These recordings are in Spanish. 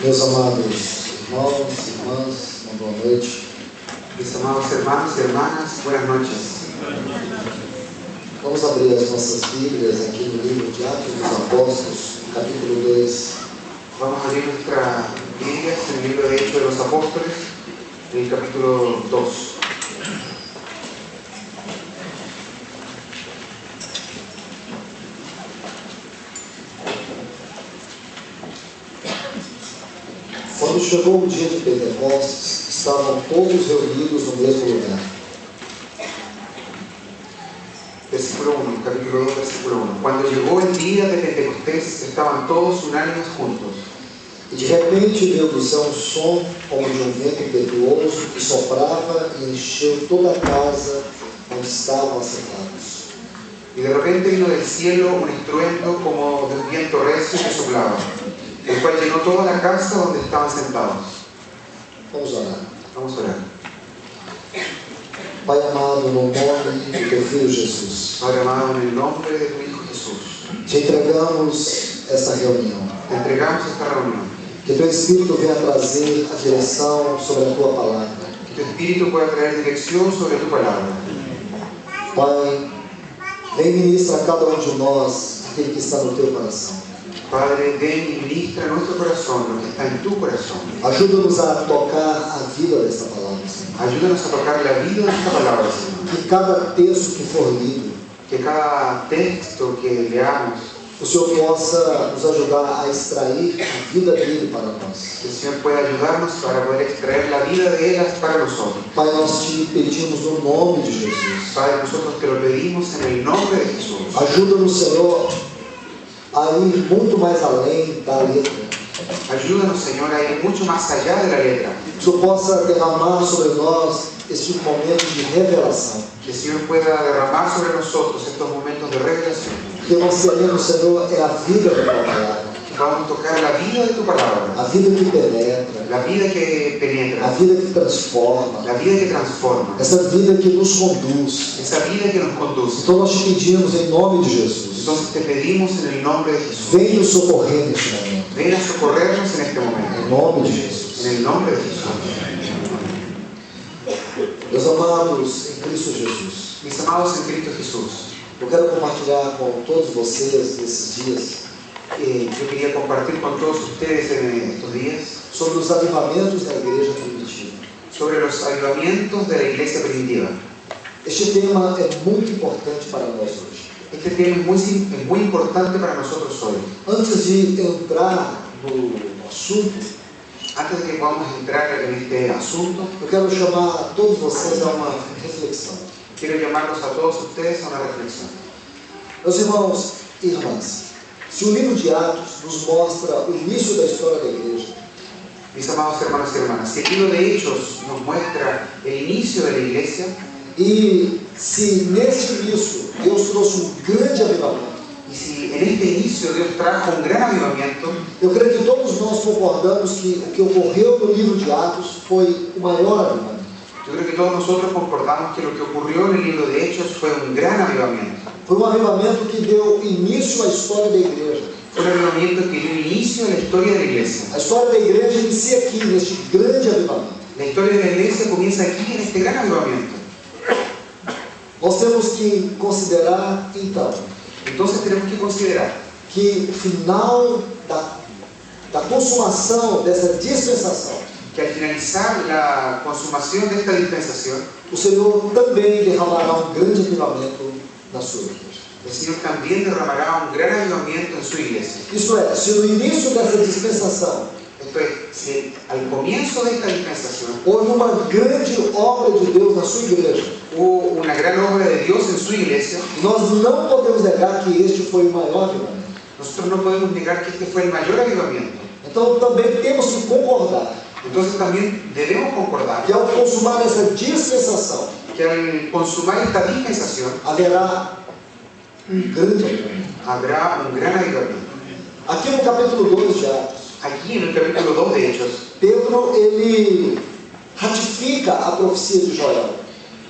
Meus amados irmãos, irmãs, uma boa noite. Mis amados hermanos y hermanas, buenas noches. Vamos abrir as nossas Bíblias aqui no livro de Atos dos Apóstolos, capítulo 2. Vamos a abrir nuestras Biblias en el libro de Hechos de los Apóstoles, en el capítulo 2. Quando chegou o dia de Pentecostes, estavam todos reunidos no mesmo lugar. Versículo 1, capítulo 2, versículo 1. Cuando llegó el día de Pentecostés, estaban todos unánimes juntos. E de repente veio do céu um som como de um vento impetuoso que soprava e encheu toda a casa onde estavam assentados. Y de repente vino del cielo un estruendo como de un viento recio que soplaba, el cual llenó toda la casa donde estaban sentados. Vamos orar. Vamos a orar. Pai amado, no nome do Teu Filho Jesus, Padre amado, en el nombre de tu Hijo Jesús, te entregamos esta reunião. te entregamos esta reunión. Que Teu Espírito venha trazer a direção sobre a Tua palavra. Que tu Espíritu pueda traer dirección sobre tu palabra. Pai, vem ministra a cada um de nós aquele que está no Teu coração. Padre, ven y ministra en nuestro corazón lo que está en tu corazón. Ajuda-nos a tocar a vida desta palavra, Senhor. Ayúdanos a tocar la vida de esta palabra, Señor. Que cada texto que for lido, Que cada texto que leamos, o Senhor possa nos ajudar a extrair a vida dele para nós. que el Señor pueda ayudarnos para poder extraer la vida de Él para nosotros. Pai, nós te pedimos no nome de Jesus. Padre, nosotros te lo pedimos en el nombre de Jesús. Ajuda-nos, Senhor, a ir muito mais além da letra. Ayúdanos, Señor, a ir mucho más allá de la letra. Que o Senhor possa derramar sobre nós este momento de revelação. Que el Señor pueda derramar sobre nosotros estos momentos de revelación. Que nós queremos, Senhor, é a vida da Tua palavra. Que podamos tocar la vida de tu palabra. A vida que penetra, La vida que a penetra. vida que transforma, La vida que transforma. essa vida que nos conduz. Esa vida que nos conduce. Então nós te pedimos em nome de Jesus. Entonces te pedimos en el nombre de Jesús. Vem nos socorrer neste momento. Ven a socorrernos en este Em momento. nome de Jesus. En el nombre de Jesús. Meus amados em Cristo Jesus, Mis amados en Cristo Jesús, eu quero compartilhar com todos vocês nesses dias yo quería compartir con todos ustedes en estos días sobre os avivamentos da igreja primitiva. sobre los avivamientos de la iglesia primitiva. Este tema é muito importante para nós hoje. Este tema es muy importante para nosotros hoy. Antes de entrar no assunto, Antes de que podamos entrar en este asunto, eu quero chamar a todos vocês a uma reflexão. quiero llamarlos a todos ustedes a una reflexión. Meus irmãos e irmãs, se o livro de Atos nos mostra o início da história da igreja, Mis amados hermanos y hermanas, si el libro de Hechos nos muestra el inicio de la iglesia, e se neste início Deus trouxe um grande avivamento, y si en este inicio Dios trajo un gran avivamiento, eu creio que todos nós concordamos que o que ocorreu no livro de Atos foi o maior avivamento. yo creo que todos nosotros concordamos que lo que ocurrió en el libro de Hechos fue un gran avivamiento. Foi um avivamento que deu início à história da igreja. Fue un avivamiento que dio inicio a la historia de la iglesia. A história da igreja inicia aqui, neste grande avivamento. La historia de la iglesia comienza aquí en este gran avivamiento. Nós temos que considerar, então, Entonces tenemos que considerar que o final da consumação dessa dispensação, que al finalizar la consumación de esta dispensación, o Senhor também derramará um grande avivamento na sua igreja. el Señor también derramará un gran avivamiento en su iglesia. Isto é, se no início dessa dispensação Esto es, si al comienzo de esta dispensación houve uma grande obra de Deus na sua igreja, hubo una gran obra de Dios en su iglesia, nós não podemos negar que este foi o maior avivamento. nosotros no podemos negar que este fue el mayor avivamiento. Então também temos que concordar Entonces también debemos concordar que ao consumar essa dispensação, que al consumar esta dispensación haverá um grande avivamento. habrá un gran avivamiento. Aqui no capítulo 2 de Atos, Aquí en el capítulo 2 de Hechos, Pedro ele ratifica a profecia de Joel.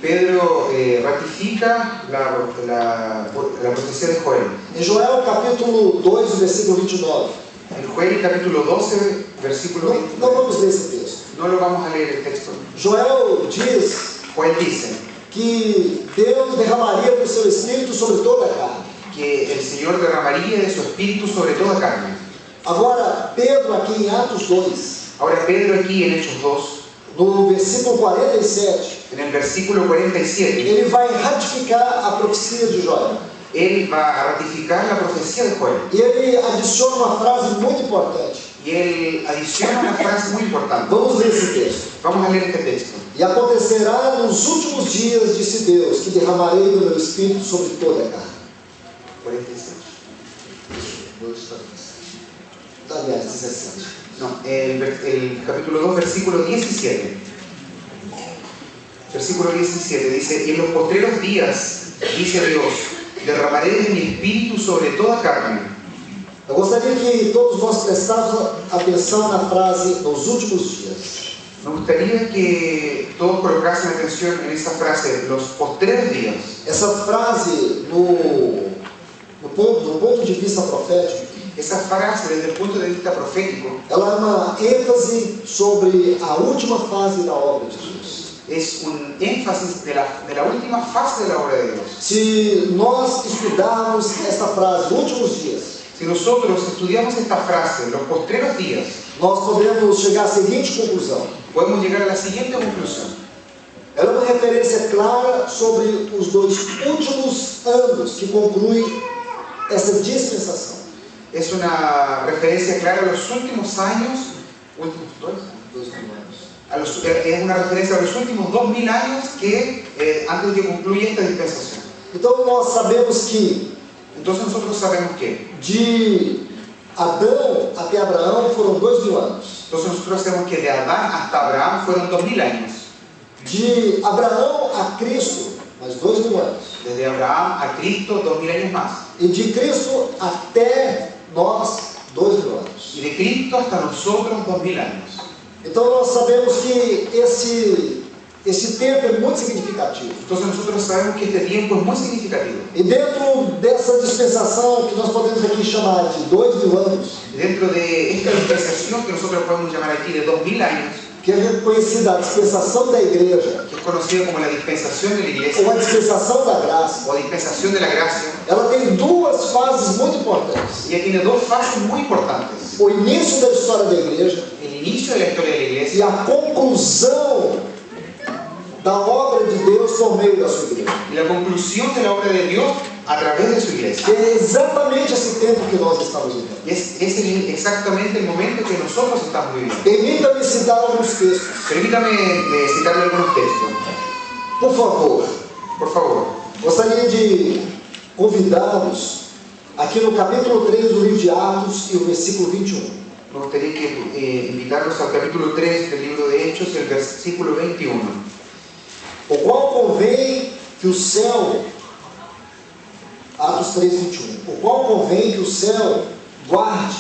Pedro ratifica la profecía de Joel. Em Joel capítulo 2, versículo 29, En Joel capítulo 12, versículo 20. Não vamos ler esse texto. No lo vamos a leer el texto. Joel diz Joel dice que Deus derramaria do seu Espírito sobre toda a carne. que el Señor derramaría de su espíritu sobre toda carne. Agora, Pedro, aqui em Atos 2, Ahora Pedro aquí en Hechos 2, no versículo 47, en el versículo 47, ele vai ratificar a profecia de Joel. él va a ratificar la profecía de Joel. E ele adiciona uma frase muito importante. Y él adiciona una frase muy importante. Vamos ler esse texto. Vamos a leer este texto. E acontecerá nos últimos dias, disse Deus, que derramarei do meu Espírito sobre toda a carne. 46. Aliás, 17. No, el capítulo 2, versículo 17. Versículo 17 dice: y en los postreros días, dice Dios, derramaré de mi espíritu sobre toda carne. Eu gostaria que todos nós prestássemos atenção na frase nos últimos dias. Me gustaría que todos colocasen atención en esa frase, los postreros días. Essa frase, do ponto de vista profético, Esa frase, desde el punto de vista profético, ela é uma ênfase sobre a última fase da obra de Deus. es un énfasis de la última fase de la obra de Dios. Se nós estudarmos esta frase, últimos dias, Si nosotros estudiamos esta frase, los postreros días, nós podemos chegar à seguinte conclusão. podemos llegar a la siguiente conclusión. Ela é uma referência clara sobre os dois últimos anos que concluem essa dispensação. Es una referencia clara a los últimos años, últimos dos, es una referencia a los últimos 2000 años que antes de que concluya esta dispensación. Então nós sabemos que Entonces nosotros sabemos que de Adão até Abraão foram 2000 anos. Entonces nosotros sabemos que de Adán hasta Abraham fueron 2000 años. De Abraão a Cristo, mais 2000 anos. Desde Abraham a Cristo, 2000 años más. E de Cristo até nós, 2000 anos. Y de Cristo hasta nosotros, 2000 años. Então nós sabemos que esse tempo é muito significativo. Entonces nosotros sabemos que este tiempo es muy significativo. E dentro dessa dispensação que nós podemos aqui chamar de 2000 anos, Dentro de esta dispensación que nosotros podemos llamar aquí de 2000 años, que é conhecida a dispensação da igreja, que es conocida como la dispensación de la iglesia ou a dispensação da graça, o dispensación de la gracia, ela tem duas fases muito importantes. ella tiene dos fases muy importantes. O início da história da igreja El inicio de la historia de la e iglesia a conclusão da obra de Deus por meio da sua igreja. y la conclusión de la obra de Dios a través de su iglesia. Que é exatamente esse tempo que nós estamos vivendo. Y es exactamente el momento que nosotros estamos viviendo. Permita-me citar alguns textos. Permítame citarle algunos textos. Por favor, Por favor. gostaria de convidá-los aqui no capítulo 3 do livro de Atos e o versículo 21. Me gustaría invitarlos al capítulo 3 del libro de Hechos y el versículo 21. O qual convém que o céu, Atos 3, 21, o qual convém que o céu guarde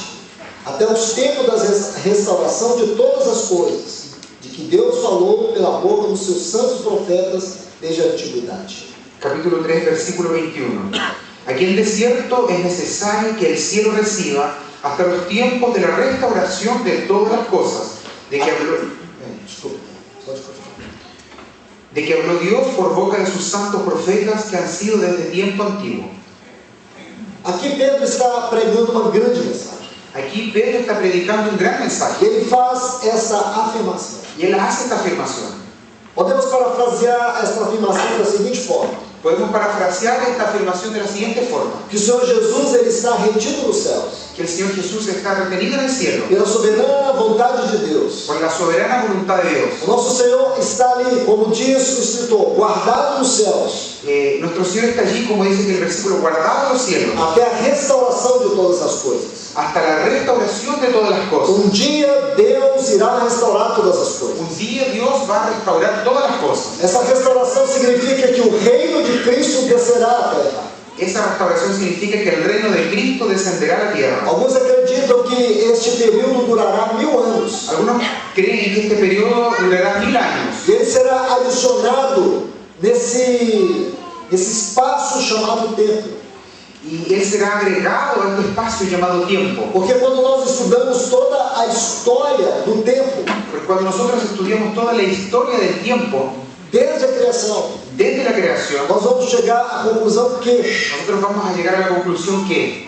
até os tempos da restauração de todas as coisas, de que Deus falou pela boca dos seus santos profetas desde a antiguidade. Capítulo 3, versículo 21. Aquí en desierto es necesario que el cielo reciba hasta los tiempos de la restauración de todas las cosas, de que habló Dios por boca de sus santos profetas que han sido desde tiempo antiguo. Aqui Pedro está pregando uma grande mensagem. Aquí Pedro está predicando un gran mensaje Ele faz essa afirmação. y él hace esta afirmación. Podemos parafrasear esta afirmação da seguinte forma: Podemos parafrasear esta afirmación de la siguiente forma: que o Senhor Jesus ele está retido nos céus que el Señor Jesús está retenido en el cielo pela soberana vontade de Deus. por la soberana voluntad de Dios. O nosso Senhor está ali, como diz o escritor, guardado nos céus, Nuestro Señor está allí, como dice que el versículo, guardado en los cielos, até a restauração de todas as coisas. hasta la restauración de todas las cosas. Dia Deus irá restaurar todas as coisas. Un día Dios va a restaurar todas las cosas. Essa restauração significa que o reino de Cristo descerá à terra. Esa restauración significa que el reino de Cristo descenderá a la tierra. Alguns acreditam que este período durará 1000 anos. Algunos creen que este periodo durará 1000 años. E ele será adicionado nesse espaço chamado templo. y Él será agregado a este espacio llamado tiempo. Porque quando nós estudamos toda a história do tempo, Porque cuando nosotros estudiamos toda la historia del tiempo, desde a criação, desde la creación, nós vamos chegar à conclusão que nosotros vamos a llegar a la conclusión que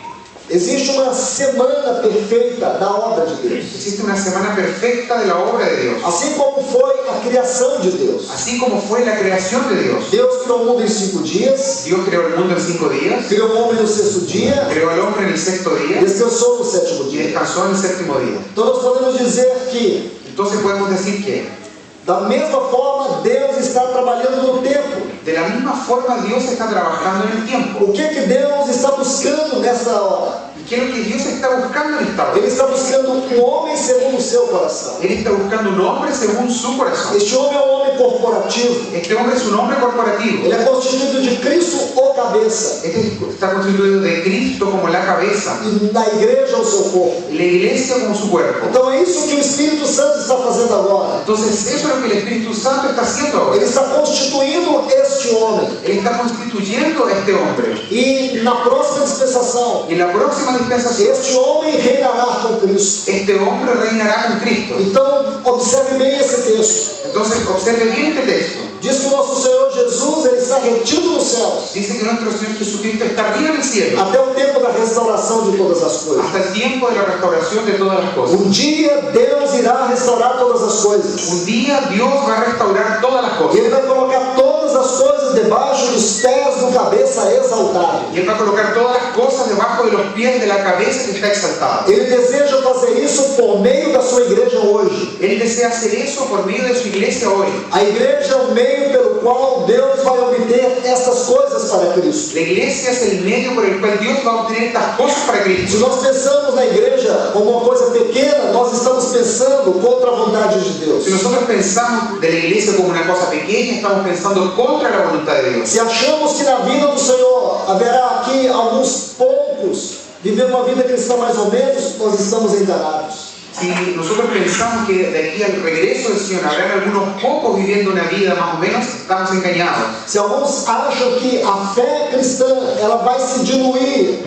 existe uma semana perfeita da obra de Deus. existe una semana perfecta de la obra de Dios. Assim como foi a criação de Deus. Así como fue la creación de Dios. Deus criou o mundo em 5 dias, Dios creó el mundo en 5 días, criou o homem no 6º dia, creó al hombre en el 6º e día descansou no 7º y dia. descansó en el 7º día. Então nós podemos dizer que, Entonces podemos decir que da mesma forma, Deus está trabalhando no tempo. de la misma forma Dios está trabajando en el tiempo. O que Deus está buscando nesta hora? ¿Y qué es lo que Dios está buscando en esta hora? Ele está buscando um homem segundo o seu coração. Él está buscando un hombre según su corazón. Este homem é um homem corporativo. Este hombre es un hombre corporativo. Ele é constituído de Cristo o cabeça, Este está constituido de Cristo como la cabeza e da igreja o seu corpo. y la iglesia como su cuerpo. Então é isso que o Espírito Santo está fazendo agora. Entonces eso es lo que el Espíritu Santo está haciendo ahora. Ele está constituindo este homem. Él está constituyendo a este hombre. E na próxima dispensação, Y en la próxima dispensación, este homem reinará com Cristo. este hombre reinará con Cristo. Então, observe bem esse texto. Entonces observe bien este texto. Diz que o nosso Senhor Jesus, ele está retido nos céus, Dice que nuestro Señor Jesucristo está arriba en el cielo até o tempo da restauração de todas as coisas. hasta el tiempo de la restauración de todas las cosas. Dia Deus irá restaurar todas as coisas. Un día Dios va a restaurar todas las E cosas. Ele vai colocar todas as coisas debaixo dos pés do cabeça exaltado. Y Él va a colocar todas las cosas debajo de los pies de la cabeza que está exaltada. Ele deseja fazer isso por meio da sua igreja hoje. Él desea hacer eso por medio de su iglesia hoy. A igreja é o meio pelo qual Deus vai obter estas coisas para Cristo. La iglesia es el medio por el cual Dios va a obtener estas cosas para Se Cristo. nós pensamos na igreja como uma coisa pequena, nós estamos pensando contra a vontade de Deus. Si nosotros pensamos de la iglesia como una cosa pequeña, estamos pensando contra la voluntad de Dios. Se achamos que na vida do Senhor haverá aqui alguns poucos vivendo uma vida cristã mais ou menos, nós estamos enganados. Si nosotros pensamos que de aquí al regreso del Señor habrán algunos pocos viviendo una vida más o menos, estamos engañados. Se alguns acham que a fé cristã ela vai se diluir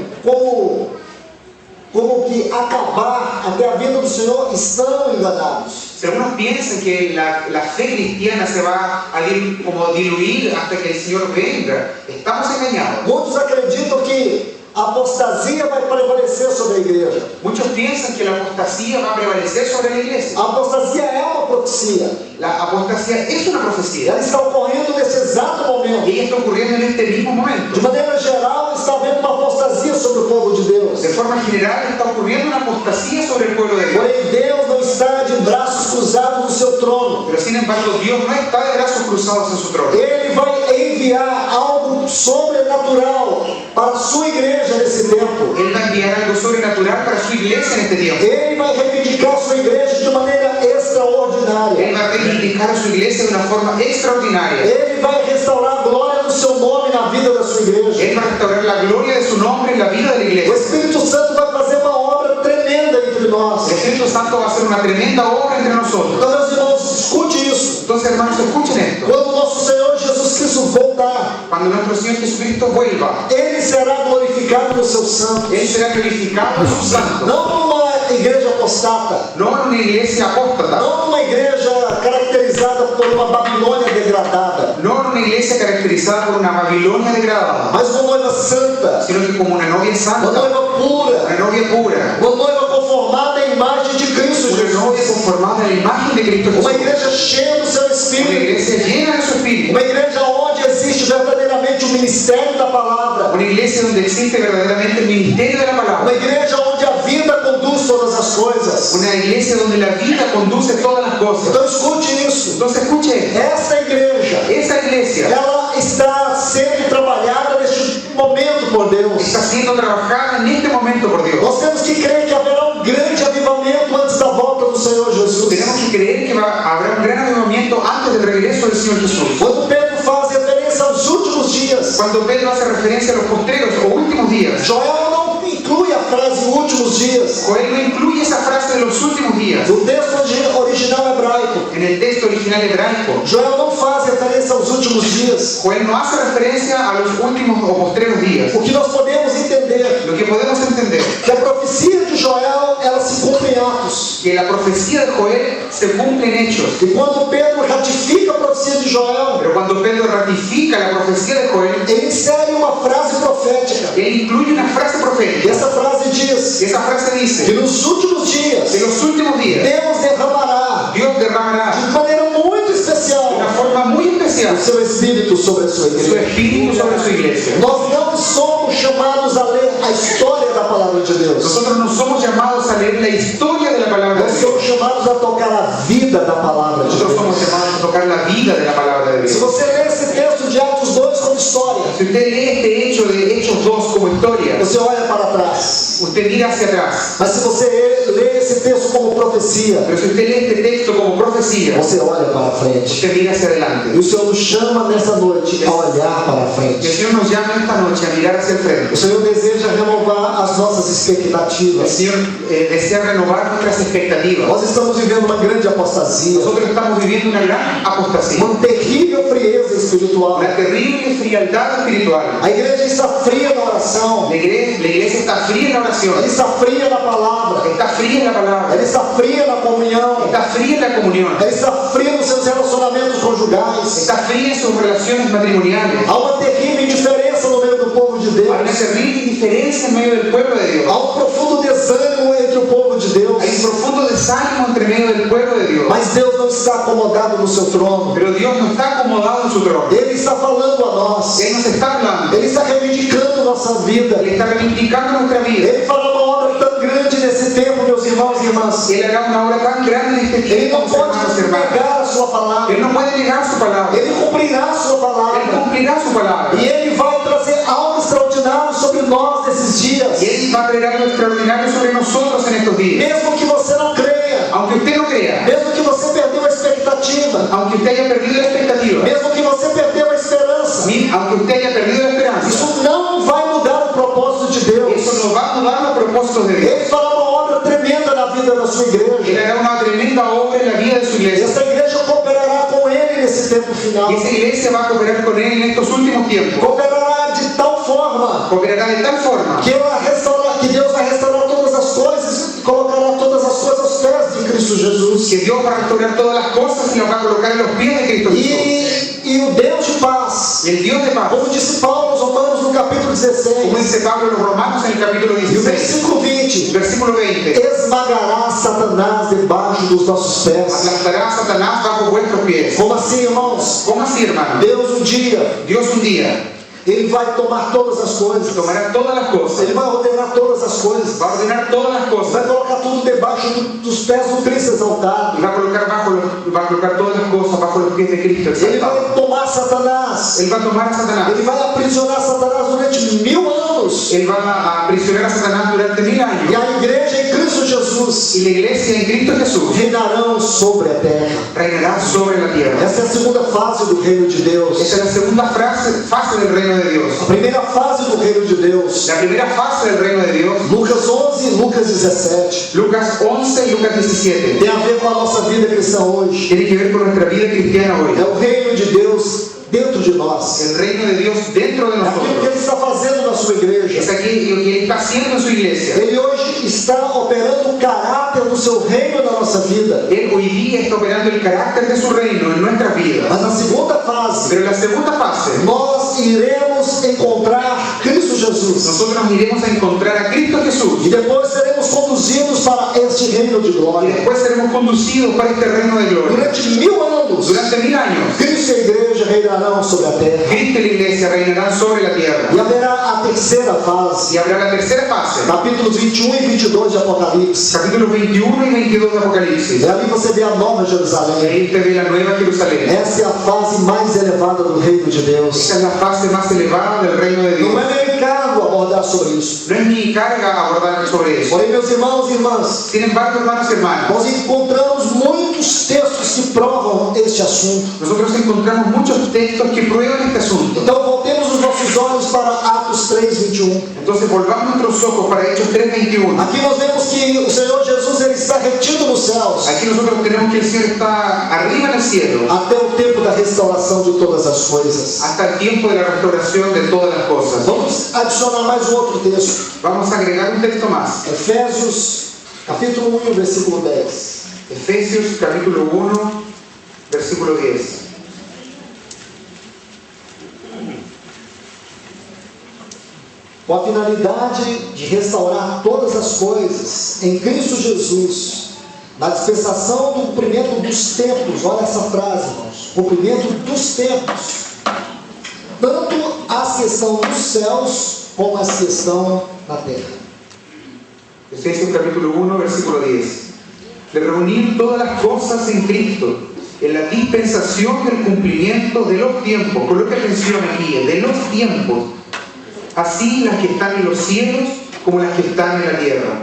como que acabar até a vinda do Senhor, estão enganados. Si algunos piensan que la fe cristiana se va a como diluir hasta que el Señor venga, estamos engañados. Muitos acreditam que a apostasia vai prevalecer sobre a igreja. Muchos piensan que la apostasía va a prevalecer sobre la iglesia. A apostasia é uma profecia. La apostasía es una profecía Ela está ocorrendo nesse exato momento. y ella está ocurriendo en este mismo De momento. maneira geral, está havendo uma apostasia sobre o povo de Deus. De forma general está ocurriendo una apostasía sobre el pueblo de Dios. Porém, Deus não está de braços cruzados no seu trono. Pero sin embargo, Dios no está de brazos cruzados en su trono. Ele vai enviar algo sobrenatural para a sua igreja nesse tempo. Él va a enviar algo sobrenatural para su iglesia en este tiempo. Ele vai reivindicar sua igreja de maneira extraordinária. Él va a reivindicar a su iglesia de una forma extraordinaria. Ele vai restaurar a glória do seu nome na vida da sua igreja. Él va a restaurar la gloria de su nombre en la vida de la O iglesia. Espírito Santo vai fazer uma obra tremenda entre nós. El Espíritu Santo va a hacer una tremenda obra entre nosotros. Então, meus irmãos, escute isso. Entonces, hermanos, escuchen esto. Quando o nosso Senhor Jesus Cristo voltar, Cuando nuestro Señor Jesucristo vuelva, Ele será glorificado no seu santo. Él será glorificado en su santo. Não numa igreja apostata, No en una iglesia apóstata. não numa igreja caracterizada por uma Babilônia degradada, No en una iglesia caracterizada por una Babilonia degradada, mas uma noiva santa, sino que como una novia uma santa, noiva pura, una novia pura, uma noiva conformada à imagem de Cristo una novia Jesus, conformada a la imagen de Cristo uma Jesús, igreja cheia do seu una Espírito, iglesia llena de su Espíritu, uma igreja onde existe verdadeiramente o ministério da palavra, una iglesia donde existe verdaderamente el ministerio de la uma palabra, igreja onde a vida conduz todas as coisas. una iglesia donde la vida conduce todas las cosas. Então escute isso. Entonces escuche, Essa igreja, esa iglesia ela está sendo trabalhada neste momento por Deus. está siendo trabajada en este momento por Dios. Nós temos que crer que haverá um grande avivamento antes da volta do Senhor Jesus. Tenemos que creer que habrá un gran avivamiento antes del regreso del Señor Jesús. Quando Pedro faz referência aos últimos dias, Cuando Pedro hace referencia a los postreros o últimos días, Joel não inclui a frase últimos dias. Joel no incluye esa frase de los últimos días. No texto original hebraico, En el texto original hebraico, Joel não faz referência aos últimos dias. Joel no hace referencia a los últimos o postreros días. O que nós podemos entender que podemos entender que a profecia de Joel, ela se cumpre em Atos. que la profecía de Joel se cumple en hechos. E quando Pedro ratifica a profecia de Joel, Pero cuando Pedro ratifica la profecía de Joel, ele insere uma frase profética. él incluye una frase E profética. essa frase diz Y esa frase que dice, nos últimos dias, en los últimos días, Deus derramará Dios derramará de maneira muito de especial una forma muy especial o seu Espírito sobre a sua su igreja. espíritu sobre su iglesia. Nós não somos chamados a ler a história da palavra de Deus. Nosotros no somos llamados a leer la historia de la palabra de Nós Dios. somos chamados a tocar a vida da palavra de Nosotros somos Deus. llamados a tocar la vida de la palabra de Se Dios. você ler esse texto de Atos 2 como história, Si usted lee este hecho de Hechos 2 como historia, você olha para trás. usted mira hacia atrás. Mas se você ler esse texto como profecia, Pero si usted lee este texto como profecía, você olha para frente. usted mira hacia E adelante. o Senhor nos chama nessa noite a olhar para Y el frente. Señor nos llama esta noche a mirar hacia el O frente. Senhor deseja renovar as nossas El expectativas. Señor desea renovar nuestras expectativas. Nós estamos vivendo uma grande apostasia, Nosotros estamos viviendo una gran apostasía, uma terrível frieza espiritual. una terrible frialdad espiritual. A igreja está fria na oração, La iglesia está fría en la ela oración, está fria na palavra, está fría en la palabra, ela está fria na comunhão, está fría en la comunión, ela está fria nos seus relacionamentos conjugais. está fría en sus relaciones matrimoniales. Há uma terrível indiferença no meio do povo de Hay una Deus. terrible indiferencia en medio del pueblo de Dios. Há um profundo desânimo entre o povo de Deus. Hay un profundo desánimo entre medio del pueblo de Dios. Mas Deus não está acomodado no seu trono. Pero Dios no está acomodado en su trono. Ele está falando a nós. Él nos está hablando. Ele está reivindicando nossa vida. Él está reivindicando nuestra vida. Ele fará uma obra tão grande nesse tempo, meus irmãos e irmãs. Él hará una obra tan grande en este Ele tiempo, não mis pode hermanos y hermanas. negar a sua palavra. Él no puede negar su palabra. Ele cumprirá a sua Él palavra. cumplirá su palabra. E Ele vai trazer algo extraordinário sobre nós nesses dias. Y Él va a traer algo extraordinario sobre nosotros en estos días. Mesmo que você não creia. Aunque usted no crea, Mesmo que você perdeu a expectativa. aunque usted haya perdido la expectativa, Mesmo que você perdeu a esperança. aunque usted haya perdido la esperanza, Isso não vai mudar o propósito de Deus. eso no va a mudar los propósitos de Dios. Ele fará uma obra tremenda na vida da sua Él igreja. hará una tremenda obra en la vida de su E iglesia. essa igreja cooperará com Ele nesse tempo final. Y esa iglesia va a cooperar con Él en estos últimos tiempos. Cooperará de tal forma Cooperará de tal forma que Deus vai restaurar todas as coisas e colocará todas as coisas aos pés de Cristo Jesus. que Dios va a restaurar todas las cosas y las va a colocar en los pies de Cristo Jesús. E o Deus de paz, Y el Dios de paz, como disse Paulo aos Romanos no capítulo como 16, dice Pablo en los Romanos en el capítulo e o 16, versículo 20, versículo 20, esmagará Satanás debaixo dos nossos pés. aplastará a Satanás bajo vuestros pies. Como assim, irmãos? ¿Cómo así, hermano? Deus um dia, Dios un día Ele vai tomar todas as coisas. tomará todas las cosas, Ele vai ordenar todas as coisas. va a ordenar todas las Vai cosas colocar tudo debaixo dos pés do Cristo exaltado. y va a colocar todas las cosas bajo los pies de Cristo Ele exaltado. vai tomar Satanás. Él va a tomar a Satanás, Ele vai aprisionar Satanás durante 1000 anos. Él va a aprisionar a Satanás durante 1000 E años, a igreja em Cristo Jesus y la iglesia en Cristo Jesús reinarão sobre a terra. reinará sobre la tierra. Essa é a segunda fase do reino de Deus. Esta es la segunda fase del reino de Dios. A primeira fase do reino de Deus. La primera fase del reino de Dios, Lucas 11 e Lucas 17. Lucas 11 y Lucas 17, Tem a ver com a nossa vida cristã hoje. tiene que ver con nuestra vida cristiana hoy. É o reino de Deus dentro de nós. El reino de Dios dentro de É aquilo que nosotros. Ele está fazendo na sua igreja. Es aquí lo que Él está haciendo en su iglesia. Ele hoje está operando o caráter do seu reino na nossa vida. Él hoy día está operando el carácter de su reino en nuestras vidas. Mas na segunda fase, Pero en la segunda fase, nós iremos encontrar Cristo Jesus. nosotros iremos a encontrar a Cristo Jesús. E depois seremos conduzidos para este reino de Y glória. después seremos conducidos para este reino de gloria. Durante 1000 anos, Durante 1000 años, Cristo e a igreja reinarão sobre a terra. Cristo y la iglesia reinarán sobre la tierra. E haverá a terceira fase, Y habrá la tercera fase, capítulos 21 e 22 de Apocalipse. capítulos 21 y 22 de Apocalipsis. E ali você vê a nova Y Jerusalém. ahí usted ve la nueva Jerusalén. Essa é a fase mais elevada do reino de Deus. Esta es la fase más elevada del reino de Dios. Não é meu encargo abordar sobre isso. No es mi carga abordar sobre eso. Porém, meus irmãos e irmãs, Sin embargo, hermanos y hermanas, nós encontramos muitos textos que provam este assunto. nosotros encontramos muchos textos que prueban este asunto. Então, voltemos os nossos olhos para Atos 3, 3:21. Entonces volvamos nuestros ojos para Hechos 3:21. Aqui nós vemos que o Senhor Jesus ele está retido nos céus Aquí nosotros tenemos que el Señor está arriba en el cielo até o tempo da restauração de todas as coisas. hasta el tiempo de la restauración de todas las cosas. Vamos adicionar mais um outro texto. Vamos a agregar un texto más. Efésios, capítulo 1, versículo 10. Efesios capítulo 1, versículo 10. Com a finalidade de restaurar todas as coisas em Cristo Jesus, na dispensação do cumprimento dos tempos. Olha essa frase, irmãos. Cumprimento dos tempos. Tanto as que estão nos céus, como as que estão na terra. Efesios capítulo 1, versículo 10. De reunir todas las cosas en Cristo, en la dispensación del cumplimiento de los tiempos. Coloca atención aquí, de los tiempos. Así las que están en los cielos como las que están en la tierra.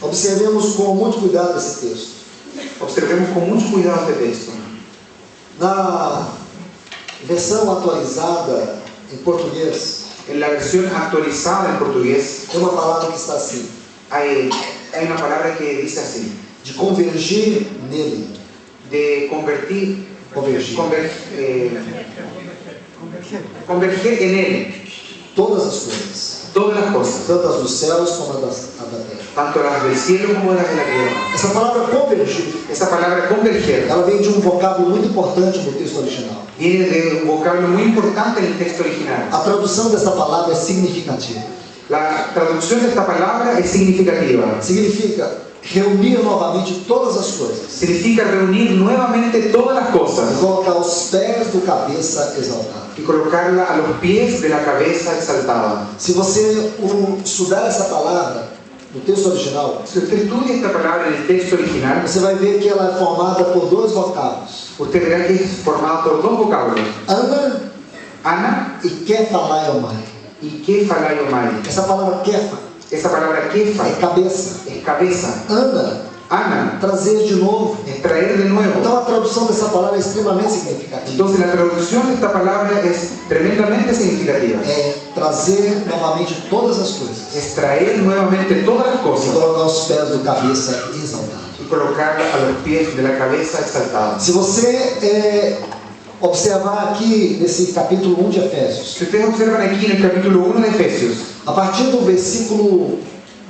Observemos com muito cuidado esse texto. Observemos con mucho cuidado este texto. Na versão atualizada em português, En la versión actualizada en portugués tem uma palavra que está assim: hay una palabra que dice así, de convergir nele. de convertir, converger en él Todas as coisas, todas las cosas, tanto as dos céus como as da terra. tanto las del cielo como las de la tierra. Essa palavra convergir, Esa palabra converger ela vem de um vocábulo muito importante no texto original. viene de un vocablo muy importante en el texto original. A tradução dessa palavra é significativa. La traducción de esta palabra es significativa. Significa reunir novamente todas as coisas Significa reunir nuevamente todas las e cosas colocar aos pés do cabeça exaltado. y colocarla a los pies de la cabeza exaltada. Se você estudar essa palavra no texto original, Si usted estudia esta palabra en el texto original, você vai ver que ela é formada por dois vocábulos: usted verá que es formada por dos vocablos, ana ana e kephalaiomai. y kephalaiomai. Essa palavra kefa Esa palabra kefa é cabeça, es cabeza, ana, ana trazer de novo. es traer de nuevo. Então a tradução dessa palavra é extremamente significativa. Entonces la traducción de esta palabra es tremendamente significativa. É trazer novamente todas as coisas Es traer nuevamente todas las e cosas colocar aos pés do cabeça exaltado. y colocarla a los pies de la cabeza exaltada. Se você observar aqui nesse capítulo 1 de Efésios, Si ustedes observan aquí en el capítulo 1 de Efesios, a partir do versículo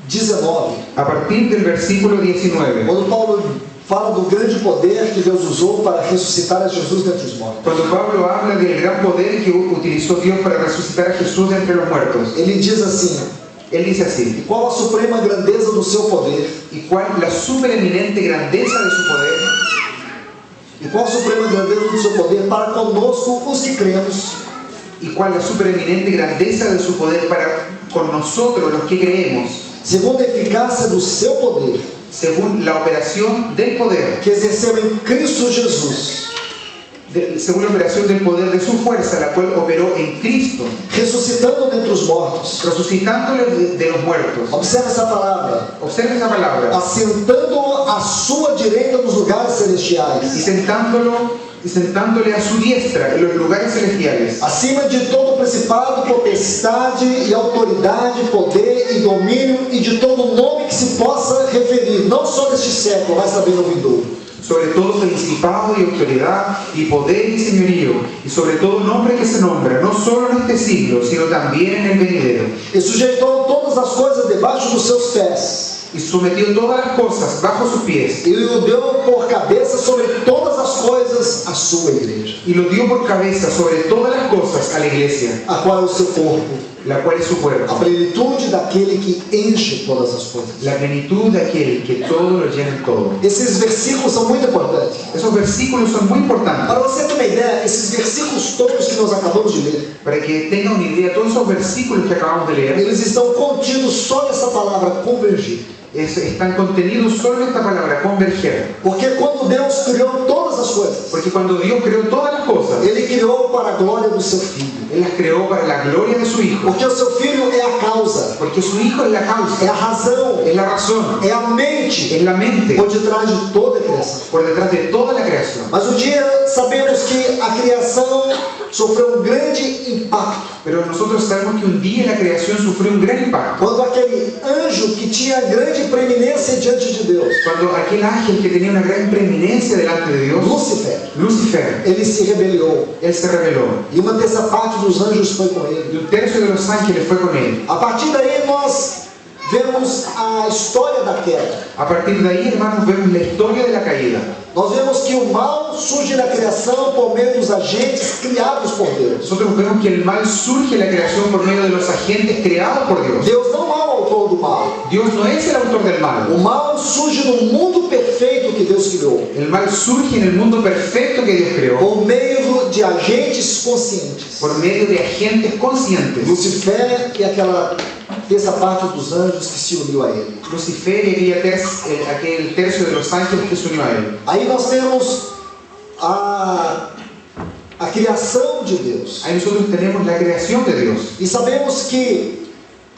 19, a partir del versículo 19, quando Paulo fala do grande poder que Deus usou para ressuscitar a Jesus dentre os mortos, cuando Pablo habla del gran poder que utilizó Dios para resucitar a Jesús de entre los muertos, ele diz assim: él dice así: e qual a suprema grandeza do seu poder, ¿y cuál la supereminente grandeza de su poder? e qual a suprema grandeza do seu poder para conosco os que cremos, ¿Y cuál la supereminente grandeza de su poder para con nosotros los que creemos? segundo a eficácia do seu poder, Según la operación del poder, que exerceu em Cristo Jesus, según la operación del poder de su fuerza, la cual operó en Cristo, ressuscitando dentre os mortos. resucitándole de los muertos. Observe essa palavra: Observe esa palabra. assentando-o à sua direita nos lugares celestiais, Y sentándole a su diestra en los lugares celestiales, acima de todo principado, potestade e autoridade, poder e domínio, e de todo nome que se possa referir, não só neste século, mas também no vindouro. sobre todo principado y autoridad y poder y señorío, y sobre todo nombre que se nombra, no solo en este siglo, sino también en el venidero. E sujeitou todas as coisas debaixo dos seus pés, Y sometió todas las cosas bajo sus pies, e o deu por cabeça sobre todas as coisas à sua igreja, y lo dio por cabeza sobre todas las cosas a la iglesia, a qual é o seu corpo, la cual es su a cuerpo, plenitude daquele que enche todas as coisas. la plenitud de aquel que todo lo llena en todo. Esses versículos são muito importantes. Esos versículos son muy importantes. Para você ter uma ideia, esses versículos todos que nós acabamos de ler, Para que tengan una idea, todos esos versículos que acabamos de leer eles estão contidos só nessa palavra convergir. están contenidos solo en esta palabra, converger. Porque quando Deus criou todas as coisas, Porque cuando Dios creó todas las cosas, Ele criou para a glória do seu Filho. Él las creó para la gloria de su Hijo. Porque o seu Filho é a causa, Porque su Hijo es la é causa, a razão, es la razón, é a mente es la mente por detrás de toda a criação. por detrás de toda la creación. Mas um dia sabemos que a criação sofreu um grande impacto. Pero nosotros sabemos que un día la creación sufrió un gran impacto. Quando aquele anjo que tinha grande preeminência diante de Deus, Cuando aquel ángel que tenía una gran preeminencia delante de Dios, Lucifer, ele se rebeliou. él se rebeló. E uma terça parte dos anjos foi com ele. Y un tercio de los ángeles fue con él. A partir daí nós vemos a história da queda. A partir de ahí, hermanos, vemos la historia de la caída. Nós vemos que o mal surge na criação por meio dos agentes criados por Deus. Nosotros vemos que el mal surge en la creación por medio de los agentes creados por Dios. Deus não é o autor do mal. Dios no es el autor del mal. O mal surge no mundo perfeito que Deus criou, El mal surge en el mundo perfecto que Dios creó por meio de agentes conscientes. por medio de agentes conscientes. Lucifer e aquela terça parte dos anjos que se uniu a ele. Lucifer y aquel tercio de los ángeles que se unió a él. Aí nós temos a criação de Deus. Ahí nosotros tenemos la creación de Dios. E sabemos que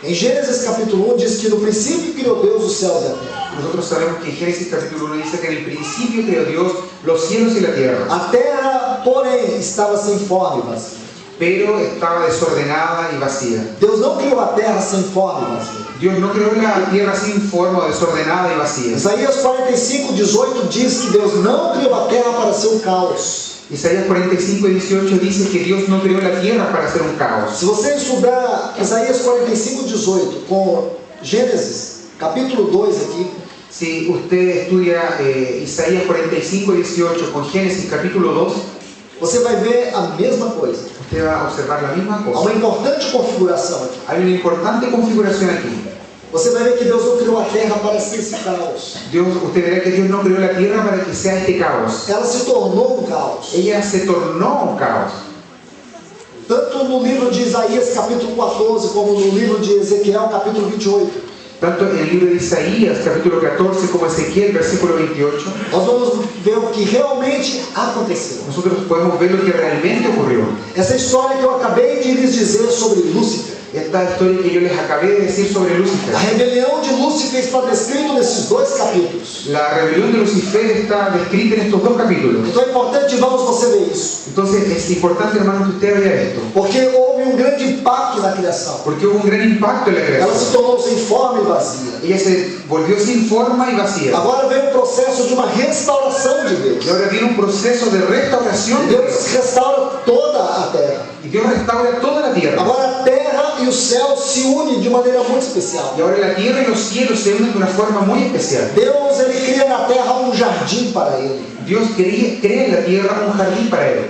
em Gênesis capítulo 1 diz que no princípio criou Deus os céus e a terra. Nosotros sabemos que en Génesis capítulo 1 dice que en el principio creó Dios los cielos y la tierra. A terra, porém, estava sem forma e vazia. Pero estaba desordenada y vacía. Deus não criou a terra sem forma e vazia. Dios no creó la tierra sin forma, desordenada y vacía. Isaías 45:18 diz que Deus não criou a terra para ser um caos. Isaías 45:18 dice que Dios no creó la tierra para hacer un caos. Se você estudar Isaías 45:18 com Gênesis capítulo 2 aqui, Si usted estudia Isaías 45:18 con Génesis capítulo 2, você vai ver a mesma coisa. usted va a observar la misma Há cosa. uma importante configuração aqui. Hay una importante configuración aquí. Você vai ver que Deus não criou a terra para ser esse caos. Usted verá que Dios no creó la tierra para que sea este caos. Ela se tornou um caos. Ella se tornó un caos. Tanto no livro de Isaías capítulo 14, como no livro de Ezequiel capítulo 28. Tanto en el libro de Isaías capítulo 14 como Ezequiel versículo 28, Nós vamos ver o que realmente aconteceu. nosotros podemos ver lo que realmente ocurrió. Essa história que eu acabei de lhes dizer sobre Lúcifer. Esta historia que yo les acabé de decir sobre Lucifer. A rebelião de Lúcifer está descrita nesses dois capítulos. La rebelión de Lucifer está descrita en estos dos capítulos. Então é importante, irmãos, você ver isso. Entonces es importante, hermanos, que usted vea esto. Porque houve um grande impacto na criação. Porque hubo un gran impacto en la Ela creación. se tornou sem forma e vazia. Ella se volvió sin forma y vacía. Agora vem o processo de uma restauração de Deus. Y ahora viene un proceso de restauración de Deus Dios. restaura toda a terra. Y Dios restaura toda la tierra. Agora a terra e o céu se unem de maneira muito especial. Y ahora la tierra y los cielos se unen de una forma muy especial. Deus, ele cria na terra um jardim para ele. Dios crea en la tierra un jardín para él.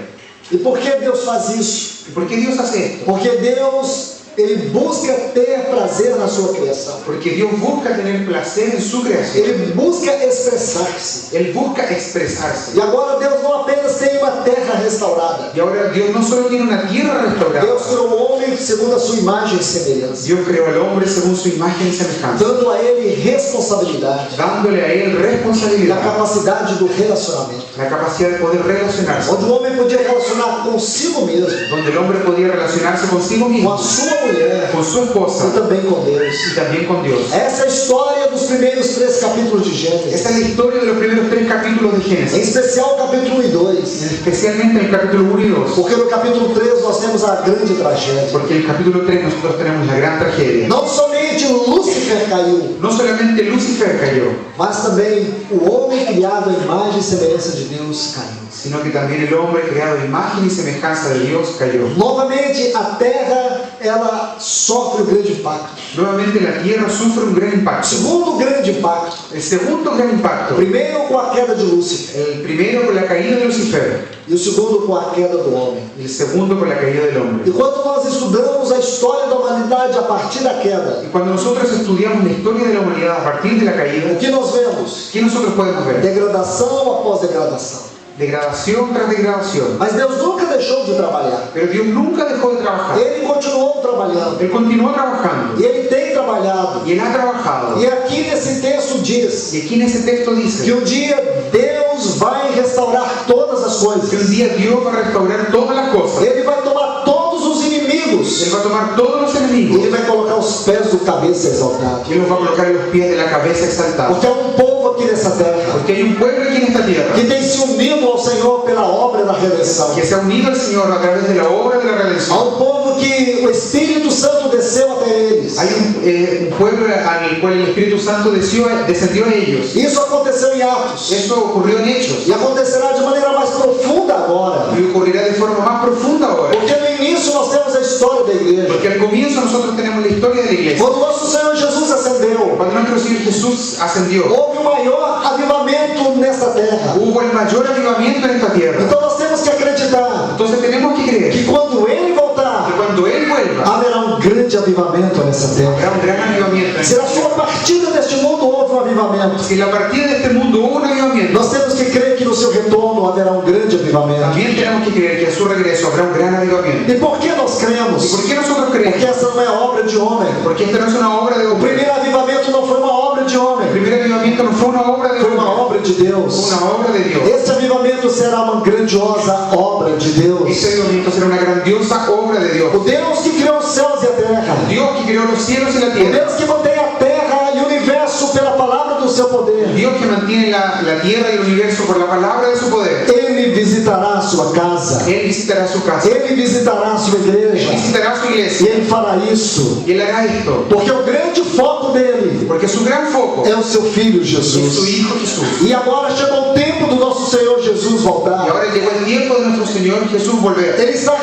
E por que Deus faz isso? ¿Y por qué Dios hace esto? Porque Deus, ele busca ter prazer na sua criação. Porque Dios busca tener placer en su creación. Ele busca expressar-se. Él busca expresarse. E agora Deus não apenas tem uma terra restaurada. Y ahora Dios no solo tiene una tierra restaurada. Deus criou o homem segundo a sua imagem e semelhança, Dios creó al hombre según su imagen y semejanza, dando a ele responsabilidade, dándole a él da responsabilidad, capacidade do relacionamento, la capacidad de poder relacionarse, onde o homem podia relacionar consigo mesmo, donde el hombre podía relacionarse consigo com mismo, a sua mulher con su e esposa também com Deus. y también con Dios. Essa é a história dos primeiros 3 capítulos de Gênesis, Esta es la historia de los primeros 3 capítulos de em Génesis, especial o capítulo 1 e 2, especialmente el capítulo 1 y 2, porque no capítulo 3 nós temos a grande tragédia. porque en el capítulo 3 nosotros tenemos la gran tragedia. Não somente Lúcifer caiu, No solamente Lucifer cayó, mas também o homem criado à imagem e semelhança de Deus caiu. sino que también el hombre creado a imagen y semejanza de Dios cayó. Novamente a terra ela sofre um grande impacto. Nuevamente la tierra sufre un gran impacto. Segundo grande impacto, El segundo gran impacto, primeiro com a queda de Lúcifer el primero con la caída de Lucifer, e o segundo com a queda do homem. y el segundo con la caída del E hombre. quando nós estudamos a história da humanidade a partir da queda, Y cuando nosotros estudiamos la historia de la humanidad a partir de la o caída, que nós vemos? ¿qué nosotros podemos ver? Degradação após degradação. Degradación tras degradación. Mas Deus nunca deixou de trabalhar. Pero Dios nunca dejó de trabajar. Ele continuou trabalhando. Él continuó trabajando. E ele tem trabalhado. Y Él ha trabajado. E aqui nesse texto diz Y aquí en ese texto dice que um dia Deus vai restaurar todas as que un coisas. día Dios va a restaurar todas las cosas. Ele vai tomar todos os inimigos. Él va a tomar todos los E enemigos ele vai colocar os pés do cabeça exaltado. y los va a colocar en los pies de la cabeza exaltada. Porque há um povo povo aqui nessa terra Porque hay un pueblo aquí en esta tierra que tem se unido ao Senhor pela obra da redenção. que se ha unido al Señor a través de la obra de la Há redención. um povo que o Espírito Santo desceu até eles. Hay un pueblo al cual el Espíritu Santo descendió a ellos. Isso aconteceu em Atos. Eso ocurrió en Hechos E acontecerá de maneira mais profunda agora. y ocurrirá de forma más profunda ahora. Porque no início nós temos a história da igreja. Porque al comienzo nosotros tenemos la historia de la iglesia. Quando nosso Senhor Jesus ascendeu, Cuando nuestro Señor Jesús ascendió, houve um maior avivamento nesta terra. hubo el mayor avivamiento en esta tierra. Então nós temos que acreditar Entonces tenemos que creer que quando Ele que voltar, cuando Él vuelva, haverá um grande avivamento nessa terra. habrá un gran avivamiento. Se na sua partida deste mundo houve um avivamento, Si en la partida de este mundo hubo un avivamiento, nós temos que crer que no seu retorno haverá um grande avivamento. también tenemos que creer que a su regreso habrá un gran avivamiento. E por que nós ¿Y cremos? por qué nosotros Porque creemos? essa não é obra de homem. Porque esta no es una obra de O hombre. primeiro avivamento não foi uma obra de El homem, primer avivamiento no fue una obra de foi uma hombre, obra de Deus. fue una obra de Dios. Este avivamento será uma grandiosa obra de Deus. Este avivamiento será una grandiosa obra de Dios. O Deus que criou os céus e a terra. Dios que creó los cielos y la O tierra. Deus que mantém a terra e o universo pela palavra do seu poder. Dios que mantiene la tierra y el universo por la palabra de su poder. Ele visitará a sua casa. Él visitará su casa. Ele visitará a sua Él igreja. visitará su E iglesia. Ele fará isso. Y Él hará esto. Porque o grande foco dele Porque su gran foco é o seu Filho es su Jesus. Hijo Jesús. E agora chegou o tempo do nosso Senhor Jesus Y voltar. ahora llegó el tiempo de nuestro Señor Jesús volver. Ele está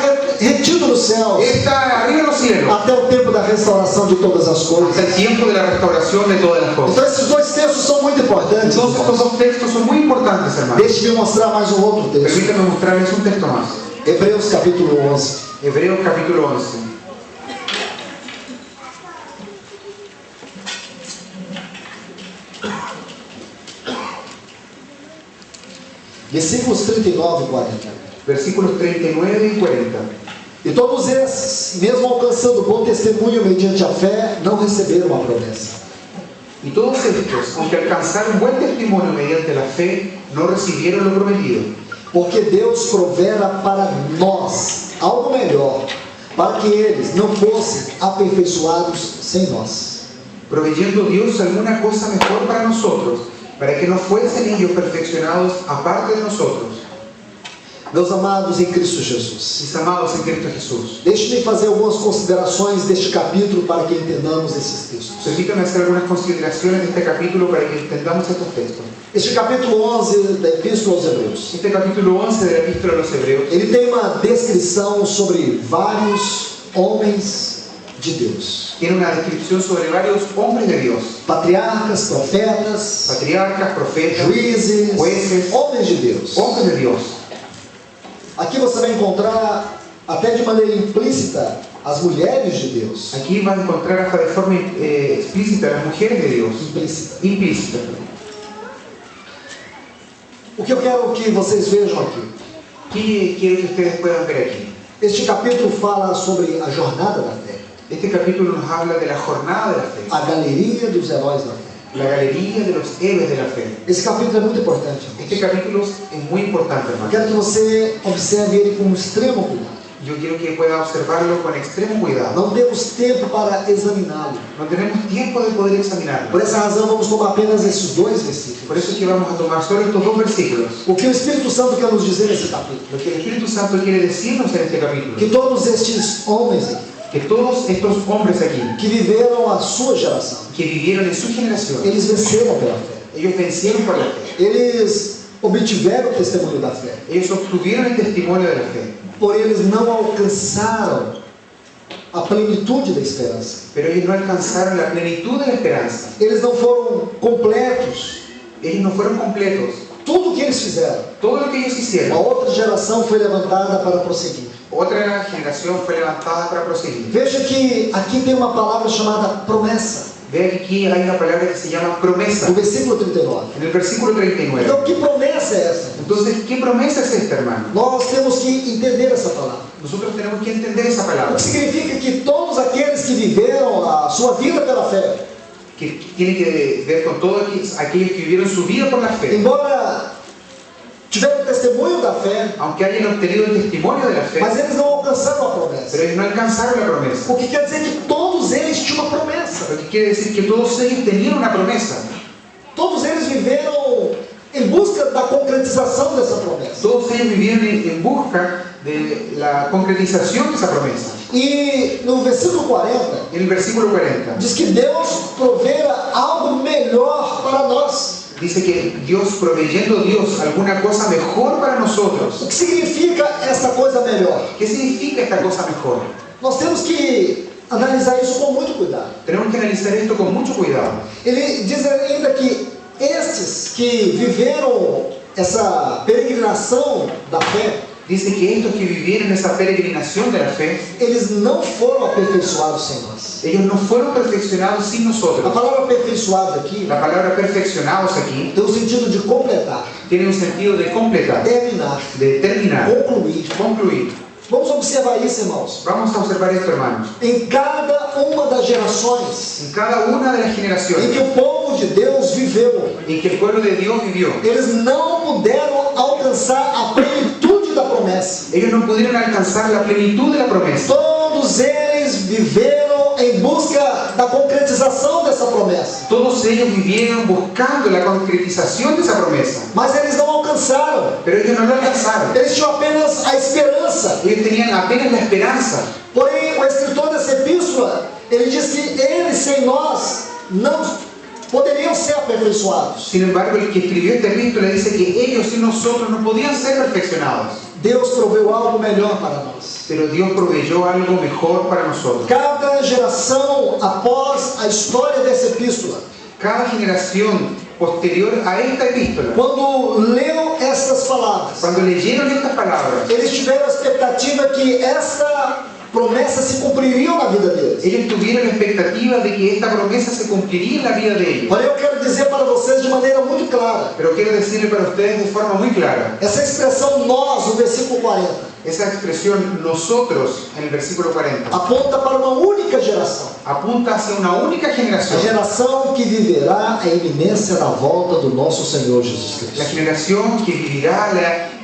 retido nos céus Él está arriba en los cielos até o tempo da restauração de todas as hasta coisas. el tiempo de la restauración de todas las cosas. Então esses dois textos são muito importantes. Entonces estos dos textos son muy importantes, hermanos. Deixe-me mostrar mais um outro texto. Permítanme mostrarles un texto más. Hebreus capítulo 11. Hebreos capítulo 11. Versículos 39 e 40. Versículos 39 y 40. E todos esses, mesmo alcançando bom testemunho mediante a fé, não receberam a promessa. Y todos estos, aunque alcanzaron buen testimonio mediante la fe, no recibieron lo prometido. Porque Deus provera para nós algo melhor, para que eles não fossem aperfeiçoados sem nós. Proveyendo Dios alguna cosa mejor para nosotros, para que no fuesen ellos perfeccionados aparte de nosotros, Meus amados em Cristo Jesus, mis amados en Cristo Jesús. deixe-me fazer algumas considerações deste capítulo para que entendamos esses textos. Permítanme hacer algunas consideraciones de este capítulo para que entendamos estos textos. Este capítulo 11 da Epístola aos Hebreus, Este capítulo 11 de la Epístola a los Hebreos ele tem uma descrição sobre vários homens de Deus. tiene una descripción sobre varios hombres de Dios, Patriarcas, profetas, patriarcas, profetas, juízes, jueces, homens de Deus. hombres de Dios. Aqui você vai encontrar, até de maneira implícita, as mulheres de Deus. Aquí va a encontrar hasta de forma explícita las mujeres de Dios, Implícita. implícita. O que eu quero que vocês vejam aqui? ¿Qué quiero que ustedes puedan ver aquí? Este capítulo fala sobre a jornada da fé, Este capítulo nos habla de la jornada de la fe, a galeria dos heróis da fé. la galería de los héroes de la fe. Esse capítulo é muito importante. Este capítulo es muy importante, Eu hermano. quero que você observe ele com extremo cuidado. Yo quiero que pueda observarlo con extremo cuidado. Não temos tempo para examiná-lo. No tenemos tiempo de poder examinarlo. Por essa razão, vamos tomar apenas esses dois versículos. Por eso es que vamos a tomar solo estos dos versículos. O que o Espírito Santo quer nos dizer nesse capítulo? Lo que el Espíritu Santo quiere decirnos en este capítulo, Que todos estes homens aqui, que todos estos hombres aquí, que viveram a sua geração, que vivieron en su generación, eles venceram pela fé. ellos vencieron por la fe. Eles obtiveram o testemunho da fé. Ellos obtuvieron el testimonio de la fe, Porém, eles não alcançaram a plenitude da esperança. pero ellos no alcanzaron la plenitud de la esperanza. Eles não foram completos. Ellos no fueron completos. Tudo o que eles fizeram, Todo lo que ellos a hicieron, outra geração foi levantada para prosseguir. otra generación fue levantada para proseguir. Veja que aqui tem uma palavra chamada promessa, Vean que aquí hay una palabra que se llama promesa, no versículo 39. en el versículo 39. Então, que promessa é essa? Entonces, ¿qué promesa es esta, hermano? Nós temos que entender essa palavra. Nosotros tenemos que entender esa O palabra, que significa que todos aqueles que viveram a sua vida pela fé, que tiene que ver con todos aquellos que vivieron su vida por la fe, embora tiveram o testemunho da fé, aunque hayan obtenido el testimonio de la fe, mas eles não alcançaram a promessa. pero ellos no alcanzaron la promesa. O que quer dizer que todos eles tinham uma promessa. Lo que quiere decir que todos ellos tenían una promesa. todos eles viveram em busca da concretização dessa promessa. Todos ellos vivieron en busca de la concretización de esa promesa. E no versículo 40, En el versículo 40 diz que Deus provera algo melhor para nós. dice que Dios, proveyendo Dios alguna cosa mejor para O nosotros. que significa essa coisa melhor? ¿Qué significa esta cosa mejor? Nós temos que analisar isso com muito cuidado. Tenemos que analizar esto con mucho cuidado. Ele diz ainda que estes que viveram essa peregrinação da fé, Dice que estos que vivieron esa peregrinación de la fe, eles não foram aperfeiçoados sem nós. ellos no fueron perfeccionados sin A nosotros. palavra aperfeiçoado aqui La palabra perfeccionados aquí tem o sentido de completar, tiene un sentido de completar, terminar, de terminar, concluir. concluir. Vamos observar isso, irmãos. Vamos a observar esto, hermanos. Em cada uma das gerações En cada una de las em que generaciones o povo de Deus viveu, en que el pueblo de Dios vivió, eles não puderam alcançar a plenitude da promessa. ellos no pudieron alcanzar la plenitud de la promesa. Todos eles viveram em busca da concretização dessa promessa, Todos ellos vivieron buscando la concretización de esa promesa, mas eles não alcançaram. pero ellos no lo alcanzaron. Eles tinham apenas a esperança. Ellos tenían apenas la esperanza. Porém, o escritor dessa epístola, ele diz que eles sem nós não poderiam ser aperfeiçoados. Sin embargo, el que escribió esta epístola dice que ellos y nosotros no podían ser perfeccionados, Deus proveu algo melhor para nós. pero Dios proveyó algo mejor para nosotros. Cada geração após a história dessa epístola, Cada generación posterior a esta epístola, quando leu estas palavras, cuando leyeron estas palabras, eles tiveram a expectativa que esta promessa se cumpriria na vida deles. ellos tuvieron la expectativa de que esta promesa se cumpliría en la vida de ellos. Porém, eu quero dizer para vocês de maneira muito clara, Pero quiero decirle para ustedes de forma muy clara, essa expressão nós, no versículo 40, esa expresión nosotros en el versículo 40 aponta para uma única geração. apunta hacia una única A generación, geração que viverá a iminência da volta do nosso Senhor Jesus la Cristo. generación que vivirá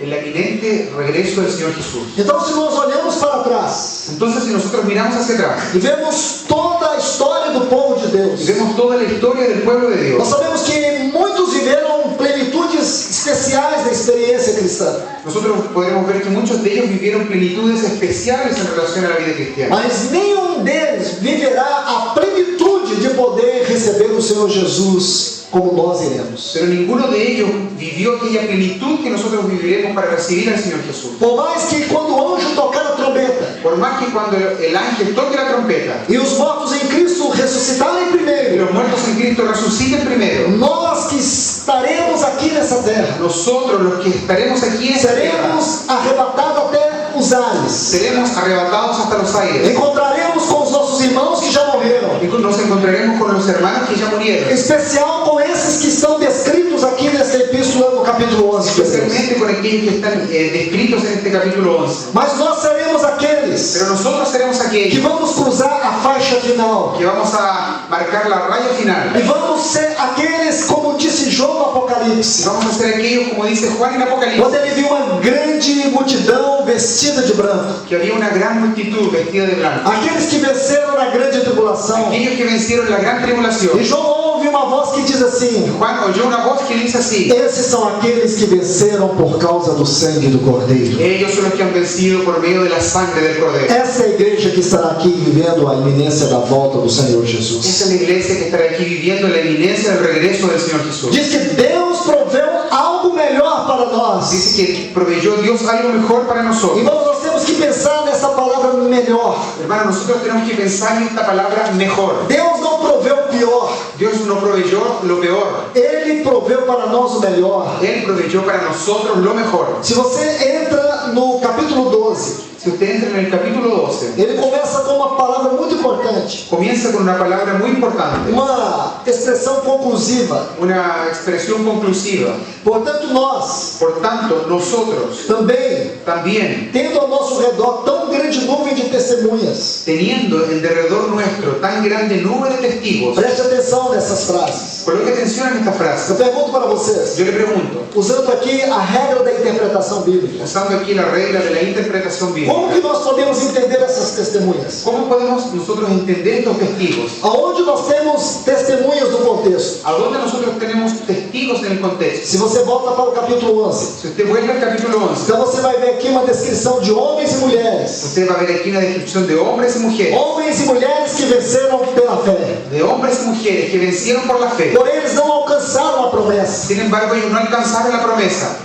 el eminente regreso del Señor Jesús. Então, se nós olhamos para trás Entonces, si nosotros miramos hacia atrás e vemos toda a história do povo de y Deus, vemos toda la historia del pueblo de nós Dios, sabemos que muitos viveram plenitudes especiais da experiência cristã, nosotros podremos ver que muchos de ellos vivieron plenitudes especiales en relación a la vida cristiana. mas nenhum deles viverá a plenitude de poder receber o Senhor Jesus como nós iremos. Pero ninguno de ellos vivió aquella plenitud que nosotros viviremos para recibir al Señor Jesús. Por mais que quando o anjo tocar a trombeta Por más que cuando el ángel toque la trompeta e os mortos em Cristo ressuscitarem y primeiro, los muertos en Cristo resuciten primero, nós que estaremos aqui nessa terra, nosotros los que estaremos aquí en esta tierra seremos arrebatados até os ares. seremos arrebatados hasta los aires Encontraremos com os nossos irmãos que já morreram, y nos encontraremos con los hermanos que ya em murieron, especial com esses que estão descritos aqui nessa epístola no capítulo 11. de Hebreus. especialmente con aquellos que están descritos en este capítulo 11. Mas nós seremos aqueles Pero nosotros seremos que aquellos vamos cruzar a faixa final. que vamos a marcar la raya E final. vamos ser aqueles, como disse João no Apocalipse, Vamos a ser aquellos, como dice Juan en Apocalipsis, quando ele viu uma grande multidão vestida de branco. que había una gran multitud vestida de blanco. Aqueles que venceram na grande tribulação. Aquellos que vencieron la gran E tribulación. João ouve uma voz que diz assim: Juan oyó una voz que dice así: esses são aqueles que venceram por causa do sangue do Cordeiro. ellos son los que han vencido por medio de la sangre del Cordero. Essa é a igreja que estará aqui vivendo a iminência da volta do Senhor Esta Jesus. es la iglesia que estará aquí viviendo la inminencia del regreso del Señor Jesús. Diz que Deus proveu algo melhor para nós. Dice que proveyó Dios algo mejor para nosotros. Irmãos, nós temos que pensar nessa palavra melhor. Hermano, nosotros tenemos que pensar en esta palabra mejor. Deus não proveu o pior. Dios no proveyó lo peor. Ele proveu para nós o melhor. Él proveyó para nosotros lo mejor. Se você entra no capítulo 12, Si usted entra en el capítulo 12, ele começa com uma palavra muito importante. comienza con una palabra muy importante, Uma expressão conclusiva. una expresión conclusiva. Portanto, nós Por tanto, nosotros também, también, tendo ao nosso redor tão grande nuvem de testemunhas. teniendo en derredor nuestro tan grande nube de testigos, Preste atenção nessas frases. Coloque atención en esta Eu frase. pergunto para vocês, Yo le pregunto, usando aqui a regra da interpretação bíblica, usando aquí la regla de la interpretación bíblica, como que nós podemos entender essas testemunhas? ¿cómo podemos nosotros entender estos testigos? Aonde nós temos testemunhas do contexto? ¿A dónde nosotros tenemos testigos en el contexto? Se você volta para o capítulo 11, Si usted vuelve al capítulo 11, então você vai ver aqui uma descrição de homens e mulheres. usted va a ver aquí una descripción de hombres y mujeres, Homens e mulheres que venceram pela fé. de hombres y mujeres que vencieron por la fe. Porém, eles não alcançaram a promessa. Sin embargo, ellos no alcanzaron la promesa,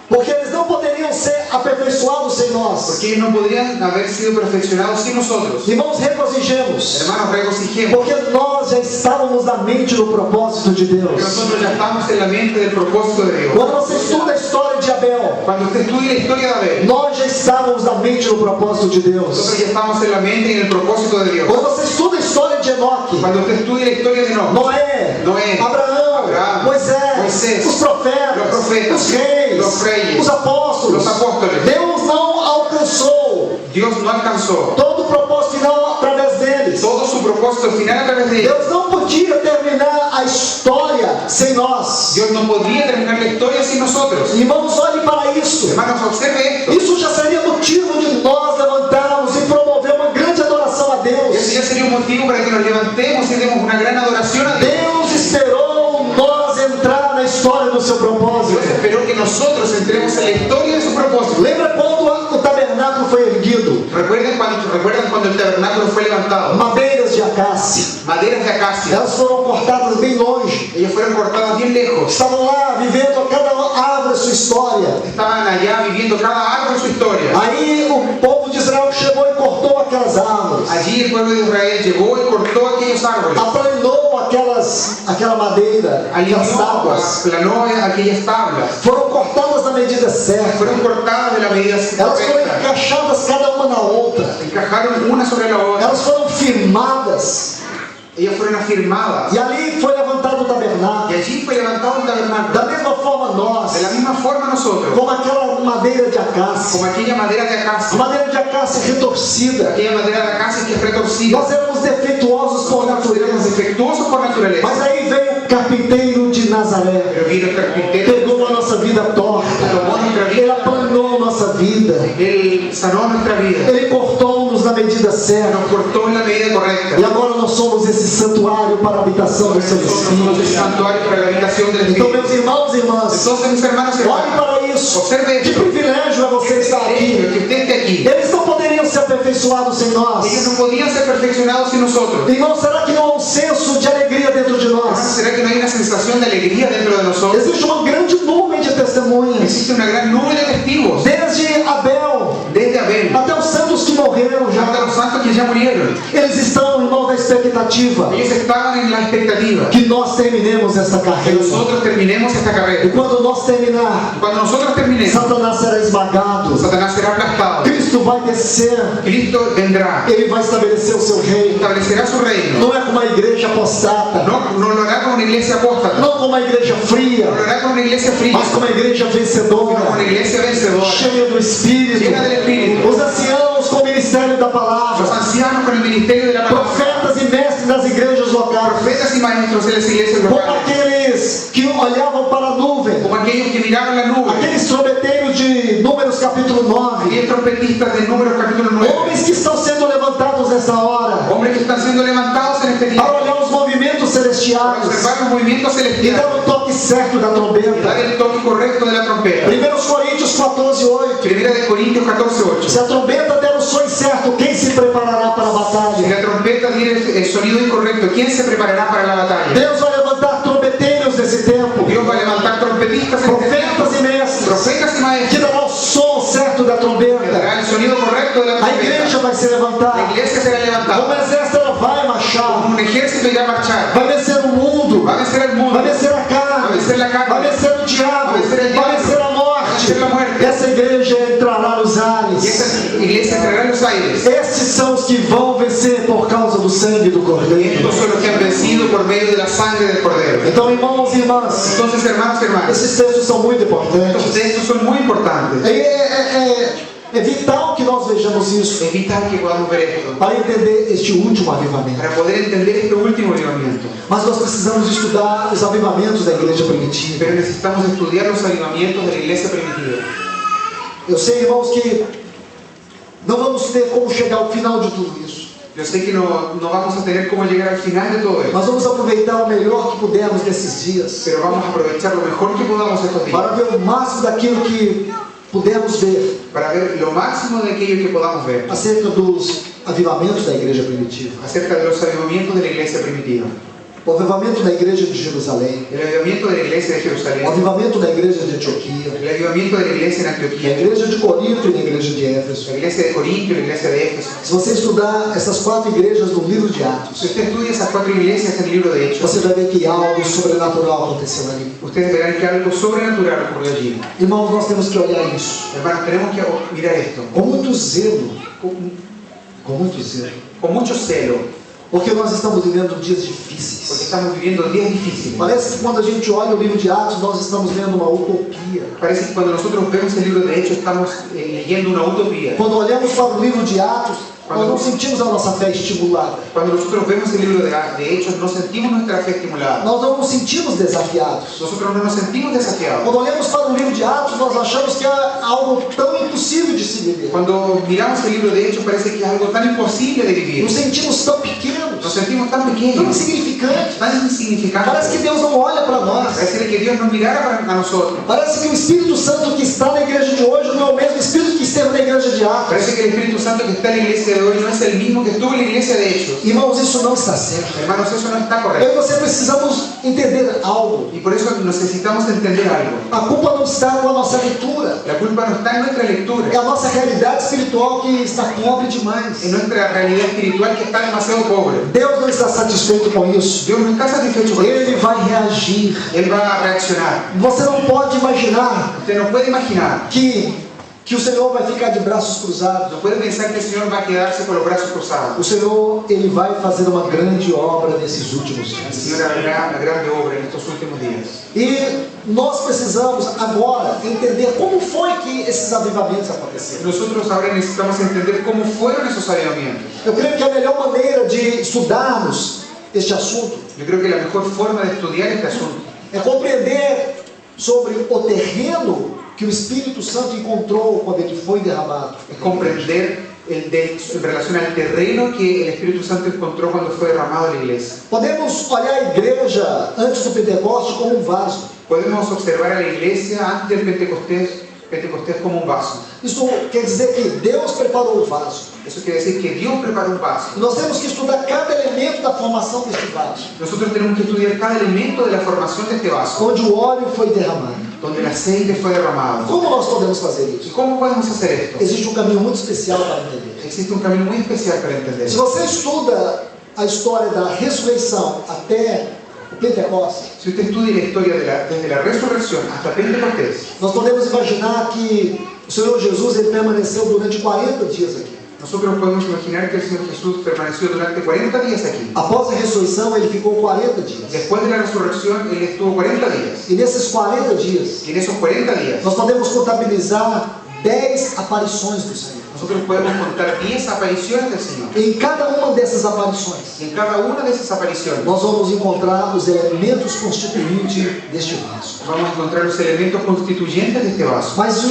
Porque eles não poderiam ser aperfeiçoados sem nós. porque ellos no podrían haber sido perfeccionados sin nosotros. Irmãos, regozijemos. Hermanos, regocijemos, Porque nós já estávamos na mente do propósito de porque Deus. nosotros ya estamos en la mente del propósito de Dios. Quando você estuda a história de Abel, Cuando usted estudia la historia de Abel, nós já estávamos na mente do propósito de Deus. nosotros ya estamos en la mente y en el propósito de Dios. Quando você estuda a história de Enoque, Cuando usted estudia la historia de Noé, Noé, Abraão, Abraão, Moisés, os profetas, os reis, os apóstolos, los apóstoles, Deus não alcançou Dios no alcanzó todo o propósito final através deles. todo su propósito final a través de ellos. Deus não podia terminar a história sem nós. Dios no podría terminar la historia sin nosotros. Irmãos, olhem para isso. Hermanos, observe esto. Isso já seria motivo de nós levantarmos e promover uma grande adoração a Deus. Ese ya sería un motivo para que nos levantemos y demos una gran adoración a Dios. Deus esperou nós entrar na história do seu propósito. Dios esperó que nosotros entremos en la historia de su propósito. Lembra quando o tabernáculo foi erguido? ¿Recuerdan cuando el tabernáculo fue levantado? Madeiras de acácia. Maderas de acacia. Elas foram cortadas bem longe. Ellas fueron cortadas bien lejos. Estavam lá vivendo cada árvore sua história. Estaban allá viviendo cada árbol su historia. Aí o povo de Israel chegou e cortou aquelas árvores. Allí el pueblo de Israel llegó y cortó aquellos árboles. Aplanou aquela madeira, aquelas tábuas. Aplanó aquellas tablas. Foram cortadas na medida certa. Fueron cortadas de la medida Elas foram correcta. encaixadas cada uma na outra. Encajaron una sobre la otra. Elas foram firmadas. Ellas fueron afirmadas. E ali foi levantado o Y tabernáculo. allí fue levantado un Da tabernáculo. mesma forma nós, De la misma forma nosotros, como aquela madeira de acácia. como aquella madera de A acacia. madeira de acácia retorcida. Aquella madera de acacia que es retorcida. Nós éramos defeituosos por Éramos natureza. defectuosos por naturaleza. Mas aí veio o carpinteiro de Nazaré. Pero vino el carpintero, Pegou a nossa vida torta. Ele aplanou a nossa vida. él sanó nuestra vida. Ele cortou-nos na medida certa. Nos cortó en la medida correcta. E agora nós somos esse santuário para a habitação do seu Nosotros somos el Espírito. santuario para la habitación del Então, Espíritu. meus irmãos e irmãs, Entonces, mis hermanos y olhem hermanas, para isso. observe Que esto. privilégio é você estar Que aqui. usted esté aquí. Eles não poderiam ser aperfeiçoados sem Ellos nós. no podían ser perfeccionados sin nosotros. Irmão, será que não há um senso de alegria dentro de Hermanos, nós? ¿será que no hay una sensación de alegría dentro de nosotros? Existe uma grande nuvem de testemunhas. Existe una gran nube de testigos. Desde Abel Desde Abel até os santos que morreram hasta já. los santos que ya murieron. Eles estão, irmão, na expectativa Ellos estaban en la expectativa que nós terminemos esta que carreira. nosotros terminemos esta E carrera. quando nós terminar, Cuando nosotros terminemos, Satanás será esmagado. Satanás será aplastado. Cristo vai descer. Cristo vendrá, Ele vai estabelecer o seu reino. establecerá su reino. Não é como uma igreja apostata. No lo hará con una iglesia apóstata, Não como uma igreja fria. no lo hará con una iglesia fría, Mas como uma igreja sino con vencedora. una iglesia vencedora, Cheia do Espírito. llena del Espíritu. Os anciãos com o ministério da Los palavra. ancianos con el ministerio de la palabra, Profetas e mestres das igrejas locais. profetas y maestros de las iglesias Como locales, aqueles que olhavam para a nuvem. como aquellos que miraban la nube, Aqueles trombeteiros de Números capítulo 9. aquellos trompetistas de Números capítulo 9, Homens que estão sendo levantados nessa hora. hombres que están siendo levantados en este día, Para olhar os movimentos para celestiais. observar los movimientos E celestiales, dar o toque certo da dar trombeta. el toque correcto de la trompeta. 1 Coríntios 14:8. Primera de Corintios 14:8. Se a trombeta der o som certo, quem se preparará para a Si batalha? la trompeta diera el sonido incorrecto, ¿quién se preparará para la batalla? Deus vai levantar trombeteiros nesse tempo. Dios va a levantar trompetistas, en este tiempo, Profetas e mestres. profetas y Que maestros, dará o som certo da que trombeta. dará el sonido correcto de la A trompeta. igreja vai se La levantar. iglesia será Como levantada, exército ela vai marchar. un ejército irá a marchar, Vai vencer o mundo. va a vencer al mundo, Vai vencer a va a carne. vencer la carne, Vai vencer o diabo. Vai vencer o Vai diabo. vencer a va a morte. vencer la muerte. Essa igreja entrará nos Y ares. esta iglesia entrará en los aires. Estes são os que vão vencer por causa do sangue do Cordeiro. Estos son los que han vencido por medio de la sangre del Cordero. Então, irmãos e irmãs, Entonces, hermanos y hermanas, esses textos são muito estos importantes. textos son muy importantes. É vital que nós vejamos vejamos isso, Es vital que podamos ver esto para entender este último avivamento. para poder entender este último avivamiento. Mas nós precisamos estudar os avivamentos da igreja primitiva. Pero necesitamos estudiar los avivamientos de la iglesia primitiva. Eu sei, irmãos, que não vamos ter como chegar ao final de tudo isso. Yo sé que no vamos a tener cómo llegar al final de todo esto, Nós vamos aproveitar o melhor que pudermos desses dias, pero vamos a aprovechar lo mejor que podamos estos días para ver o máximo daquilo que pudermos ver para ver lo máximo de aquello que podamos ver acerca dos avivamentos da igreja primitiva. acerca de los avivamientos de la iglesia primitiva. O avivamento da igreja de Jerusalém, El avivamiento de la iglesia de Jerusalén, o avivamento da igreja de Antioquia, el avivamiento de la iglesia en da Antioquía, igreja de Corinto e da igreja de Éfeso. la iglesia de Corinto y la iglesia de Éfeso. Se você estudar essas 4 igrejas no livro de Atos, Si usted estudia esas 4 iglesias en el libro de Hechos, você vai ver que algo sobrenatural aconteceu ali. ustedes verán que algo sobrenatural ocurrió allí. Irmãos, nós temos que olhar isso Hermanos, tenemos que mirar esto com muito zelo, com muito zelo, con mucho celo, porque nós estamos vivendo dias porque difíceis. estamos viviendo días difíciles. Parece que quando a gente olha o livro de Atos, nós estamos vendo uma utopia. Parece que cuando nosotros vemos el libro de Hechos estamos leyendo una utopía. Quando olhamos para o livro de Atos, nós não sentimos a nossa fé estimulada. Cuando nosotros vemos el libro de Hechos no sentimos nuestra fe estimulada. Nós não nos sentimos desafiados. Nosotros no nos sentimos desafiados. Quando olhamos para o livro de Atos, nós achamos que é algo tão impossível de se viver. Cuando miramos el libro de Hechos parece que es algo tan imposible de vivir. Nos sentimos tão Nos pequenos, sentimos tan tão pequeños, insignificantes. tan insignificantes. Parece que Deus não olha para nós. Parece que Dios nos mirara a nosotros. Parece que o Espírito Santo que está na igreja de hoje não é o mesmo Espírito que esteve na igreja de Atos. Parece que el Espíritu Santo que está en la iglesia de hoy no es el mismo que estuvo en la iglesia de Hechos. Irmãos, isso não está certo. Hermanos, eso no está Eu correcto. e você precisamos entender algo. Y por eso necesitamos entender algo. A culpa não está com a nossa leitura. La culpa no está en nuestra É lectura, a nossa realidade espiritual que está pobre demais. en nuestra realidad espiritual que está demasiado pobre. Deus não está satisfeito com isso. Dios no está satisfecho con eso. Ele vai reagir. Él va a reaccionar. Você não pode imaginar Usted no puede imaginar, que o Senhor vai ficar de braços cruzados. no puede pensar que el Señor va a quedarse con los brazos cruzados. O Senhor, Ele vai fazer uma grande obra nesses últimos El dias. Señor hará una grande obra en estos últimos días. E nós precisamos agora entender como foi que esses avivamentos aconteceram. Nosotros ahora necesitamos entender cómo fueron esos avivamientos. Eu creio que a melhor maneira de estudarmos este assunto Yo creo que la mejor forma de estudiar este asunto é compreender sobre o terreno que o Espírito Santo encontrou quando ele foi derramado. es comprender en relación al terreno que el Espíritu Santo encontró cuando fue derramado en la iglesia. Podemos olhar a igreja antes do Pentecoste como um vaso. Podemos observar a la iglesia antes del Pentecostés como un vaso. Isso quer dizer que Deus preparou o vaso. Eso quiere decir que Dios preparó un vaso. Nós temos que estudar cada elemento da formação deste vaso, Nosotros tenemos que estudiar cada elemento de la formación de este vaso, onde o óleo foi derramado. donde el aceite fue derramado. Como nós podemos fazer ¿Y isso? cómo podemos hacer esto? Existe um caminho muito especial para entender. Existe un camino muy especial para entender. Se você estuda a história da ressurreição até o Pentecostes, Si usted estudia la historia desde la resurrección hasta Pentecostés, nós podemos imaginar que o Senhor Jesus ele permaneceu durante 40 dias aqui. nosotros podemos imaginar que el Señor Jesús permaneció durante 40 días aquí. Após a ressurreição, ele ficou 40 dias. Después de la resurrección, Él estuvo 40 días. E nesses 40 dias, Y en esos 40 días, nós podemos contabilizar 10 aparições do Senhor. nosotros podemos contar 10 apariciones del Señor. Em cada uma dessas aparições, Y en cada una de esas apariciones, nós vamos encontrar os elementos constituintes deste vaso. vamos a encontrar los elementos constituyentes de este vaso. Mas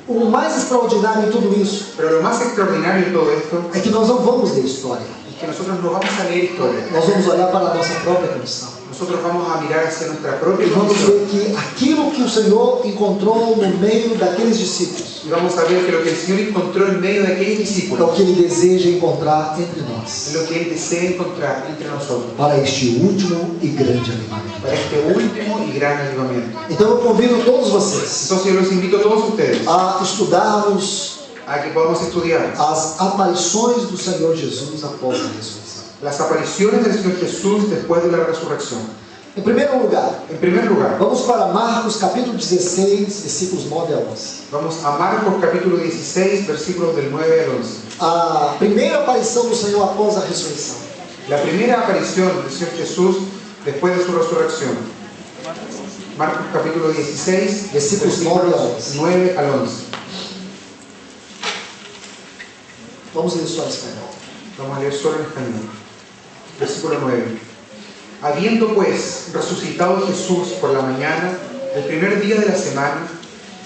o mais extraordinário em tudo isso Pero lo más extraordinario de todo esto é que nós não vamos ler história. es que nosotros no vamos a leer historia. Nós vamos olhar para a nossa própria condição. Nosotros vamos a mirar hacia nuestra propia E vamos condición. ver que aquilo que o Senhor encontrou no meio daqueles discípulos Y vamos a ver que lo que el Señor encontró en medio de aquellos é o discípulos que Ele deseja encontrar entre nós es lo que Él desea encontrar entre nosotros para este último e grande avivamento. para este último y gran avivamiento. Então eu convido todos vocês Entonces yo los invito a todos ustedes a estudarmos a que podamos estudiar as aparições do Senhor Jesus após a ressurreição. las apariciones del Señor Jesús después de la resurrección. Em primeiro lugar, En primer lugar, vamos para Marcos capítulo 16, versículos 9 a 11. vamos a Marcos capítulo 16, versículos del 9 al 11. A primeira aparição do Senhor após a ressurreição. La primera aparición del Señor Jesús después de su resurrección. Marcos capítulo 16, Versículos 9 al 11. 9 al 11. Vamos ler só em espanhol. Vamos a leer solo en español. Versículo 9. Habiendo pues resucitado Jesús por la mañana, el primer día de la semana,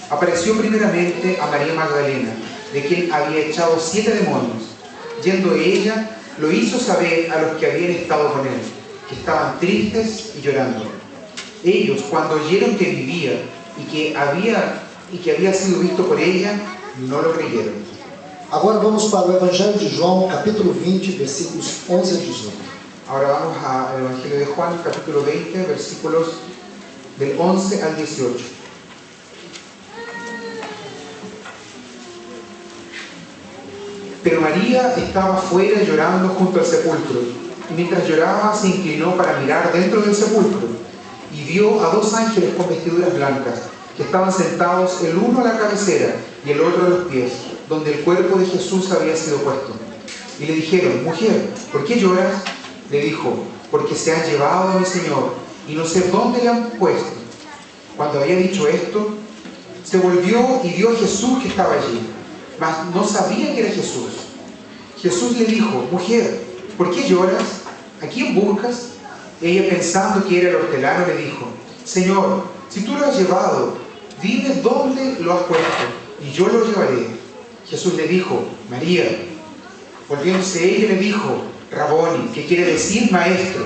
apareció primeramente a María Magdalena, de quien había echado 7 demonios. Yendo ella, lo hizo saber a los que habían estado con él, que estaban tristes y llorando. Ellos, cuando oyeron que vivía y que había sido visto por ella, no lo creyeron. Agora vamos para o Evangelho de João, capítulo 20, versículos 11 a 18. Ahora vamos al Evangelio de Juan, capítulo 20, versículos del 11 al 18. Pero María estaba fuera llorando junto al sepulcro, y mientras lloraba se inclinó para mirar dentro del sepulcro, y vio a 2 ángeles con vestiduras blancas, que estaban sentados el uno a la cabecera y el otro a los pies, donde el cuerpo de Jesús había sido puesto. Y le dijeron: Mujer, ¿por qué lloras? Le dijo: Porque se han llevado a mi Señor, y no sé dónde le han puesto. Cuando había dicho esto, se volvió y vio a Jesús que estaba allí, mas no sabía que era Jesús. Jesús le dijo: Mujer, ¿por qué lloras? ¿A quién buscas? Ella, pensando que era el hortelano, le dijo: Señor, si tú lo has llevado, dime dónde lo has puesto, y yo lo llevaré. Jesús le dijo: María. Volviéndose ella le dijo: Raboni, que quiere decir maestro.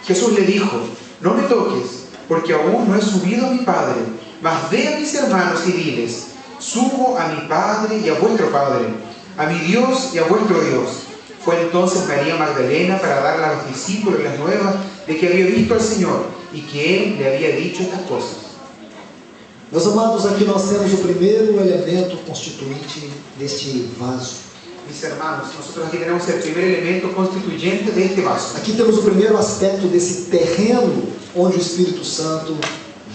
Jesús le dijo: No me toques, porque aún no he subido a mi Padre, mas ve a mis hermanos y diles: Subo a mi Padre y a vuestro Padre, a mi Dios y a vuestro Dios. Fue entonces María Magdalena para darle a los discípulos las nuevas de que había visto al Señor y que Él le había dicho estas cosas. Meus amados, aqui nós temos o primeiro elemento constituinte deste vaso. Mis hermanos, nosotros aquí tenemos el primer elemento constituyente de este vaso. Aqui temos o primeiro aspecto desse terreno onde o Espírito Santo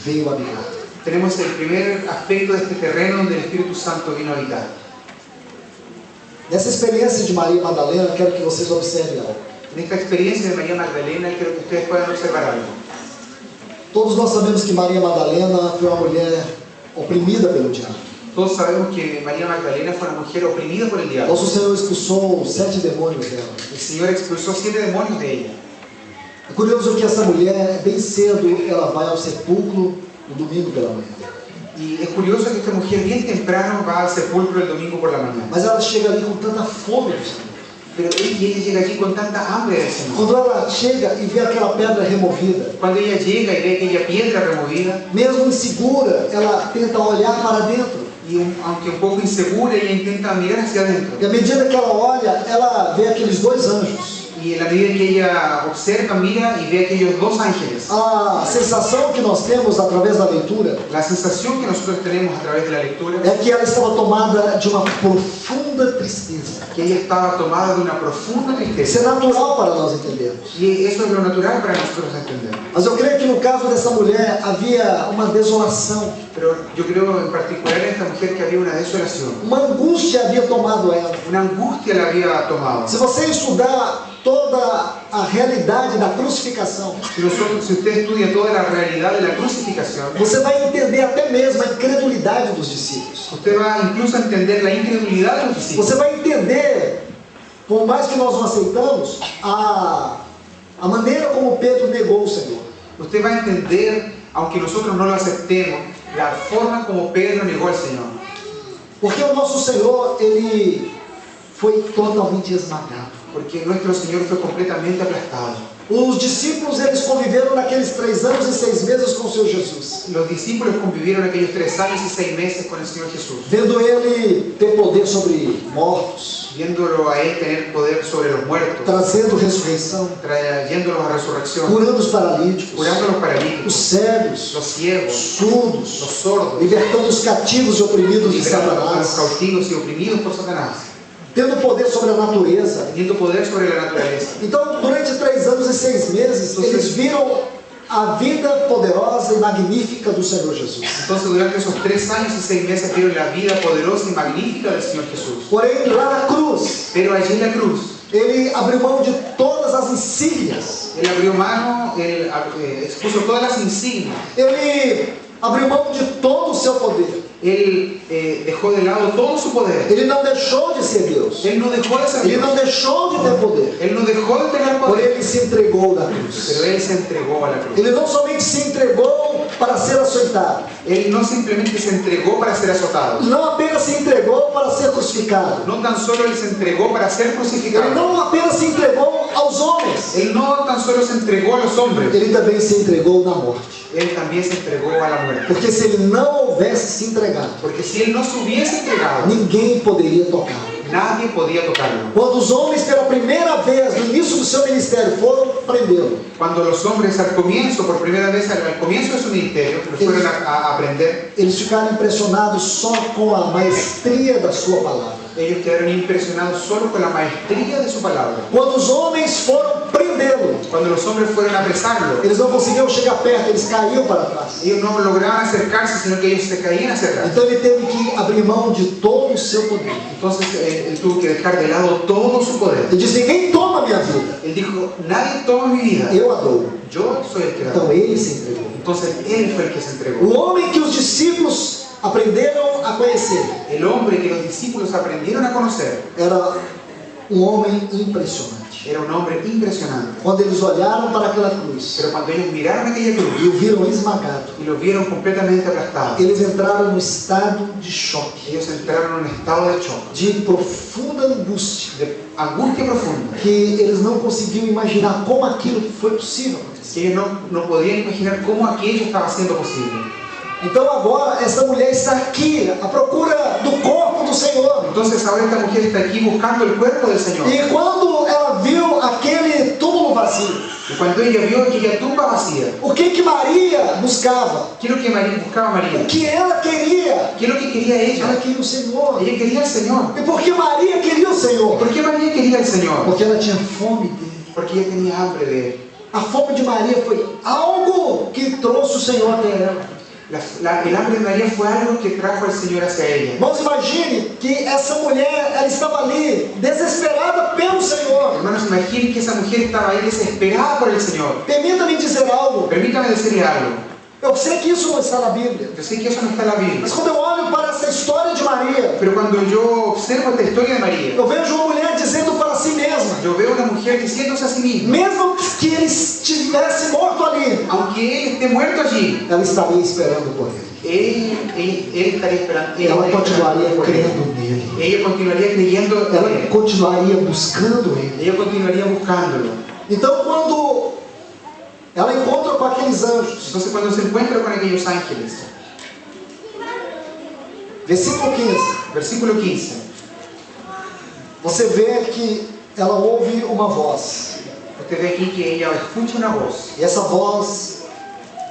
veio habitar. Tenemos el primer aspecto de este terreno donde el Espíritu Santo vino a habitar. Nessa experiência de Maria Madalena, eu quero que vocês observem algo. En esta experiencia de María Magdalena, quiero que ustedes puedan observar algo. Todos nós sabemos que Maria Madalena foi uma mulher oprimida pelo diabo. Todos sabemos que María Magdalena fue una mujer oprimida por el diablo. Nosso Senhor expulsou 7 demônios dela. El Señor expulsó 7 demonios de ella. É curioso que essa mulher, bem cedo, ela vai ao sepulcro no domingo pela manhã. Y es curioso que esta mujer bien temprano va al sepulcro el domingo por la mañana. Mas ela chega ali com tanta fome do Senhor. Pero ella llega allí con tanta hambre del Señor. Quando ela chega e vê aquela pedra removida, Cuando ella llega y ve aquella piedra removida, mesmo insegura, ela tenta olhar para dentro. y aunque un poco insegura, ella intenta mirar hacia adentro. E à medida que ela olha, ela vê aqueles 2 anjos. Y en la medida que ella observa, mira y ve aquellos 2 ángeles. A sensação que nós temos através da leitura La sensación que nosotros tenemos a través de la lectura é que ela estava tomada de uma profunda tristeza. que ella estaba tomada de una profunda Isso tristeza. é natural para nós entendermos. Y eso es lo natural para nosotros entender. Mas eu creio que no caso dessa mulher havia uma desolação, Pero yo creo en particular en esta mujer que había una desolación. uma angústia havia tomado ela. Una angustia la había tomado. Se você estudar toda a realidade da crucificação, Si usted estudia toda la realidad de la crucificación, você vai entender até mesmo a incredulidade dos discípulos. usted va incluso a entender la incredulidad de los discípulos. Você vai entender, por mais que nós não aceitamos, a maneira como Pedro negou o Senhor. Usted va a entender, aunque nosotros no lo aceptemos, la forma como Pedro negó al Señor. Porque o nosso Senhor, ele foi totalmente esmagado. Porque nuestro Señor fue completamente aplastado. Os discípulos, eles conviveram naqueles 3 anos e 6 meses com o Senhor Jesus, Los discípulos convivieron aquellos 3 años y 6 meses con el Señor Jesús, vendo ele ter poder sobre mortos, viéndolo a Él tener poder sobre los muertos, trazendo ressurreição, trayéndolos a resurrección, curando os paralíticos, curando a los os paralíticos, cegos, los os ciegos, surdos, los sordos, libertando os cativos e oprimidos de liberando a los Satanás, cautivos y oprimidos por Satanás, tendo poder sobre a natureza. teniendo poder sobre la naturaleza. Então, durante 3 anos e 6 meses, eles viram a vida poderosa e magnífica do Senhor Jesus. Entonces, durante esos 3 años y 6 meses vieron la vida poderosa y magnífica del Señor Jesús. Porém, lá na cruz, Pero allí en la cruz, ele abriu mão de todas as insígnias. Él abrió mano, Él expuso todas las insignias, Ele abriu mão de todo o seu poder. Él dejó de lado todo su poder. Ele não deixou de ser Deus. Él no dejó de ser Ele Dios. não deixou de ter poder. Él no dejó de tener Porém, poder. ele se entregou na cruz. Pero Él se entregó a la cruz. Ele não somente se entregou para ser açoitado, Él no simplemente se entregó para ser azotado. não apenas se entregou para ser crucificado, No tan solo Él se entregó para ser ele crucificado. não apenas se entregou aos homens, Él no tan solo se entregó a los hombres. ele também se entregou na morte. Él también se entregó a la muerte. Porque se ele não houvesse se entregado, Porque si Él no se hubiese entregado, ninguém poderia tocá-lo. nadie podía tocarlo. Quando os homens pela primeira vez no início do seu ministério foram prendê-lo, Cuando los hombres al comienzo, por primera vez al comienzo de su ministerio, los fueron a aprender, eles ficaram impressionados só com a maestria da sua palavra. ellos quedaron impresionados solo con la maestría de su palabra. Quando os homens foram prendê-lo, Cuando los hombres fueron a apresarlo, eles não conseguiam chegar perto, eles caíam para trás. ellos no lograban acercarse, sino que ellos se caían hacia atrás. Então ele teve que abrir mão de todo o seu poder. Entonces él tuvo que dejar de lado todo su poder. Ele disse: ninguém toma minha vida, Él dijo, nadie toma mi vida, eu a dou. yo soy el que da. Então ele se entregou. Entonces él fue el que se entregó. O homem que os discípulos aprenderam a conhecer El hombre que los discípulos aprendieron a conocer era um homem impressionante. era un hombre impresionante. Quando eles olharam para aquela cruz Pero cuando ellos miraron aquella e cruz o viram esmagado, y lo vieron completamente aplastado, eles entraram no estado de choque, ellos entraron en un estado de shock, de profunda angústia, de angustia profunda, que eles não conseguiam imaginar como aquilo foi possível acontecer. que ellos no podían imaginar cómo aquello estaba siendo posible. Então agora essa mulher está aqui à procura do corpo do Senhor. Entonces ahora esta mujer está aquí buscando el cuerpo del Señor. E quando ela viu aquele túmulo vazio, Y cuando ella vio aquella tumba vacía, o que Maria buscava? ¿qué es lo que María buscaba O María? que ela queria? ¿Qué es lo que quería Ela ella? queria o Senhor. Ella quería al Señor. E por que Maria queria o Senhor? ¿Por qué María quería al Señor? Porque ela tinha fome dele. Porque ella tenía hambre de Él. A fome de Maria foi algo que trouxe o Senhor até ela. El hambre de María fue algo que trajo al Señor hacia ella. Irmãos, imagine que essa mulher, ela estava ali desesperada pelo Senhor. Hermanos, imaginen que esa mujer estaba ahí desesperada por el Señor. Permita-me dizer algo. Permítame decirle algo. Eu sei que isso não está na Bíblia. Yo sé que eso no está en la Biblia. Mas quando eu olho para essa história de Maria, Pero cuando yo observo esta historia de María, eu vejo uma mulher dizendo para si mesma, yo veo una mujer diciéndose a sí misma, mesmo que ele estivesse morto ali, aunque él esté muerto allí, ela estaria esperando por ele. él estaría esperando, Ela continuaria crendo nele. ella continuaría creyendo en Ela él. continuaria buscando ele. Ella continuaría buscándolo. Então, quando ela encontra com aqueles anjos, Entonces cuando se encuentra con aquellos ángeles, versículo 15, versículo 15, você vê que ela ouve uma voz. usted ve aquí que ella escucha una voz, E essa voz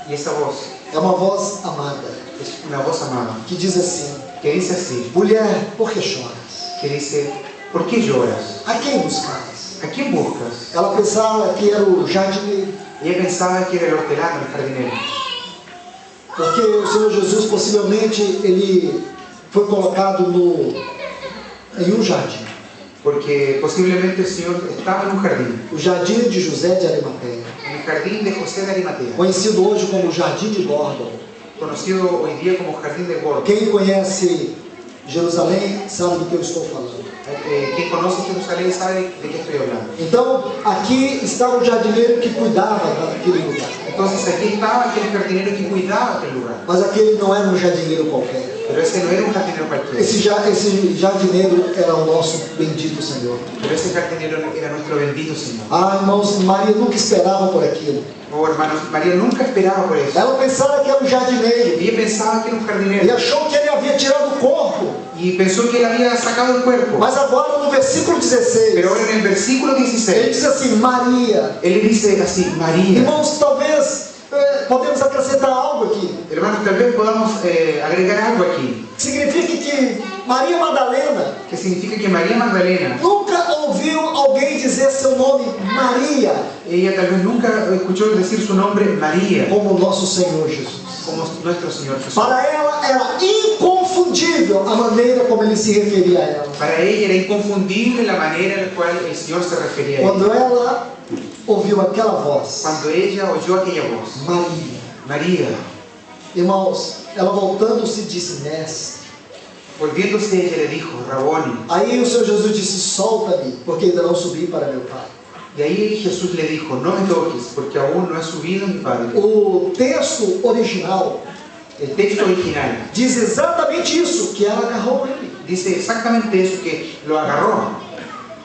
y esa voz é uma voz amada, es una voz amada, que diz assim: que dice así, mulher, por que choras? que dice, ¿por qué lloras? A quem buscas? ¿A quién buscas? Ela pensava que era o jardineiro, Ella pensaba que era el hortelano, el jardinero, porque o Senhor Jesus possivelmente ele foi colocado em um jardim, porque posiblemente el Señor estaba en un jardín, o jardim de José de Arimateia, en el jardín de José de Arimatea, conhecido hoje como o Jardim de Gordon. conocido hoy día como Jardín de Gordon. Quem conhece Jerusalém sabe do que eu estou falando. Quien conoce Jerusalén sabe de qué estoy hablando. Então, aqui estava o jardineiro que cuidava daquele lugar. Entonces aquí estaba aquel jardinero que cuidaba aquel lugar, Mas aquele não era um jardineiro qualquer. pero ese no era un jardinero cualquiera, Esse jardineiro era o nosso bendito Senhor. pero ese jardinero era nuestro bendito Señor. Ah, irmãos, Maria nunca esperava por aquilo. Oh hermanos, María nunca esperaba por eso. Ela pensava que era um jardineiro. Ella pensaba que era un E jardinero achou que ele havia tirado o corpo. y pensó que él había sacado el cuerpo. Mas agora no versículo 16, Pero ahora en el versículo ele 16, diz assim: Maria. él le dice así, María. Irmãos, talvez podemos acrescentar algo aqui. Hermanos, tal vez podamos agregar algo aquí, Significa que Maria Madalena que significa que María Magdalena, nunca ouviu alguém dizer seu nome Maria, ella tal vez nunca escuchó decir su nombre María, como nosso Senhor Jesus. como nuestro Señor Jesús. Para ela era inconfundível a maneira como ele se referia a ela. Para ella era inconfundible la manera en la cual el Señor se refería a ella. Quando ela ouviu aquela voz, Cuando ella oyó aquella voz, Maria. María, Irmãos, Ela voltando-se disse: Mestre. Volviéndose ella le dijo: Raboni. Aí o Senhor Jesus disse: solta-me, porque ainda não subi para meu Pai. Y ahí Jesús le dijo: no me toques, porque aún no he subido a mi Padre. O texto original El texto original diz exatamente isso, que ela agarrou ele. dice exactamente eso, que lo agarró.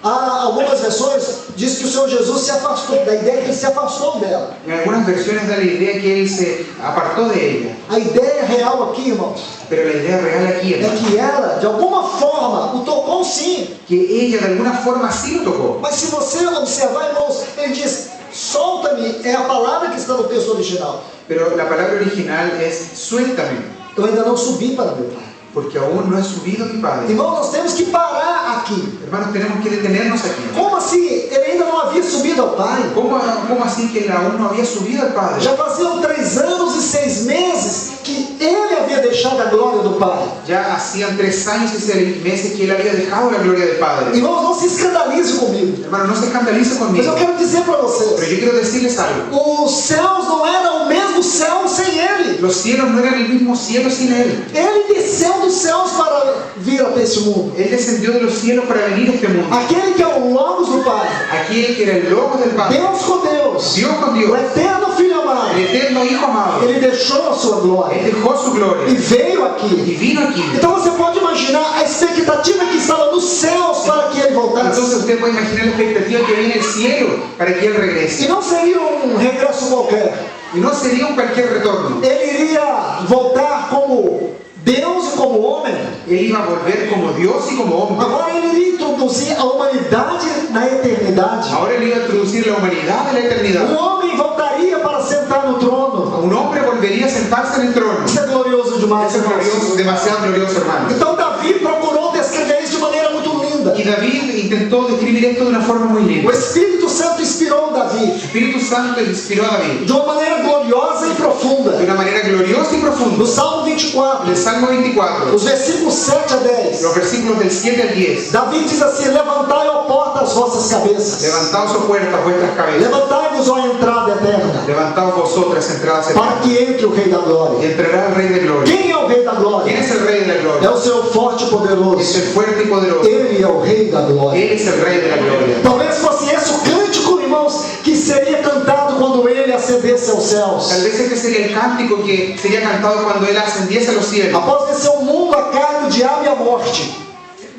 Há algumas versões diz que o Senhor Jesus se afastou, da ideia que ele se afastou dela. En algunas versiones da la idea que él se apartó de ella. A ideia real aqui, irmãos, Pero la idea real aquí, é hermano, que ela, de alguma forma, o tocou sim. que ella de alguna forma sí lo tocó. Mas se você observar, irmãos, ele diz: solta-me, é a palavra que está no texto original. Pero la palabra original es: suéltame, Eu ainda não subi para meu Pai. porque aún no he subido a mi Padre. Irmãos, nós temos que parar aqui. Hermanos, tenemos que detenernos aquí. Como assim? Ele ainda não havia subido ao Pai? ¿Cómo así que él aún no había subido al Padre? Já faziam 3 anos e 6 meses que ele havia deixado a glória do Pai. Ya hacían 3 años y 6 meses que él había dejado la gloria del Padre. Irmãos, não se escandalize comigo. Hermano, no se escandalice Mas conmigo, eu quero dizer para pero vocês: yo quiero decirles algo. os céus não eram o mesmo céu sem ele. Los cielos no eran el mismo cielo sin él. Ele desceu dos céus para vir até este mundo. Él descendió de los cielos para venir a este mundo. Aquele que é o Logos do Pai, Aquel que era el Logos del Padre, Deus com Deus, Dios con o Dios, eterno Filho amado, el eterno Hijo amado. ele deixou a sua Él glória dejó su e gloria veio y aqui. vino aquí. Então você pode imaginar a expectativa que estava nos céus para que ele voltasse. Entonces usted puede imaginar la expectativa que había en el cielo para que él E regrese. não seria um regresso qualquer. Y no sería un cualquier retorno. Ele iria voltar como Deus e como homem. Él iba a volver como Dios y como hombre. Agora ele iria introduzir a humanidade na eternidade. Ahora él iba a introducir la humanidad en la eternidad. Um homem voltaria para sentar no trono. Un hombre volvería a sentarse en el trono. Isso é glorioso demais, Eso es irmãos. glorioso, demasiado glorioso, hermano. Então Davi procurou descrever isso de maneira muito linda. Y David intentó describir esto de una forma muy O linda. Espírito Santo inspirou Davi El Espíritu Santo inspiró a David de uma maneira gloriosa e profunda. de una manera gloriosa y No profunda. Salmo 24, En el Salmo 24, os versículos 7 a 10, los versículos del 7 al 10. Davi diz assim: levantai, ó porta, as vossas cabeças. Levantaos, oh puertas, vuestras cabezas. Levantai-vos, ó entrada eterna, Levantaos vosotras, entradas para eternas. que entre o Rei da Y Glória. entrará el Rey de Gloria. Quem é o Rei da ¿Quién Glória? es el Rey de la É Gloria? o Senhor forte e Es poderoso. el fuerte y poderoso. Ele é o Rei da Glória. Él es el Rey de la Gloria. Talvez fosse esse o cântico, irmãos, que seria cantado quando ele ascendesse aos céus. Tal vez este sería el cántico que sería cantado cuando él ascendiese a los cielos. Após vencer o mundo, a carne, o diabo e a morte.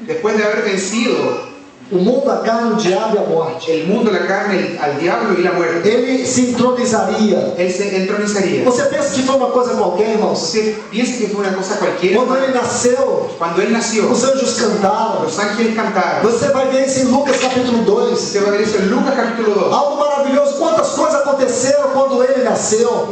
Después de haber vencido O mundo, a carne, o diabo e a morte. el mundo, la carne, al diablo y la muerte, Ele se entronizaria. él se entronizaría. Você pensa que foi uma coisa qualquer, irmãos? Usted piensa que fue una cosa cualquiera. Quando ele nasceu, Cuando él nació, os anjos cantaram. los ángeles cantaron. Você vai ver isso em Lucas capítulo 2. Usted va a ver eso en Lucas capítulo 2. Algo maravilhoso. Quantas coisas aconteceram quando ele nasceu.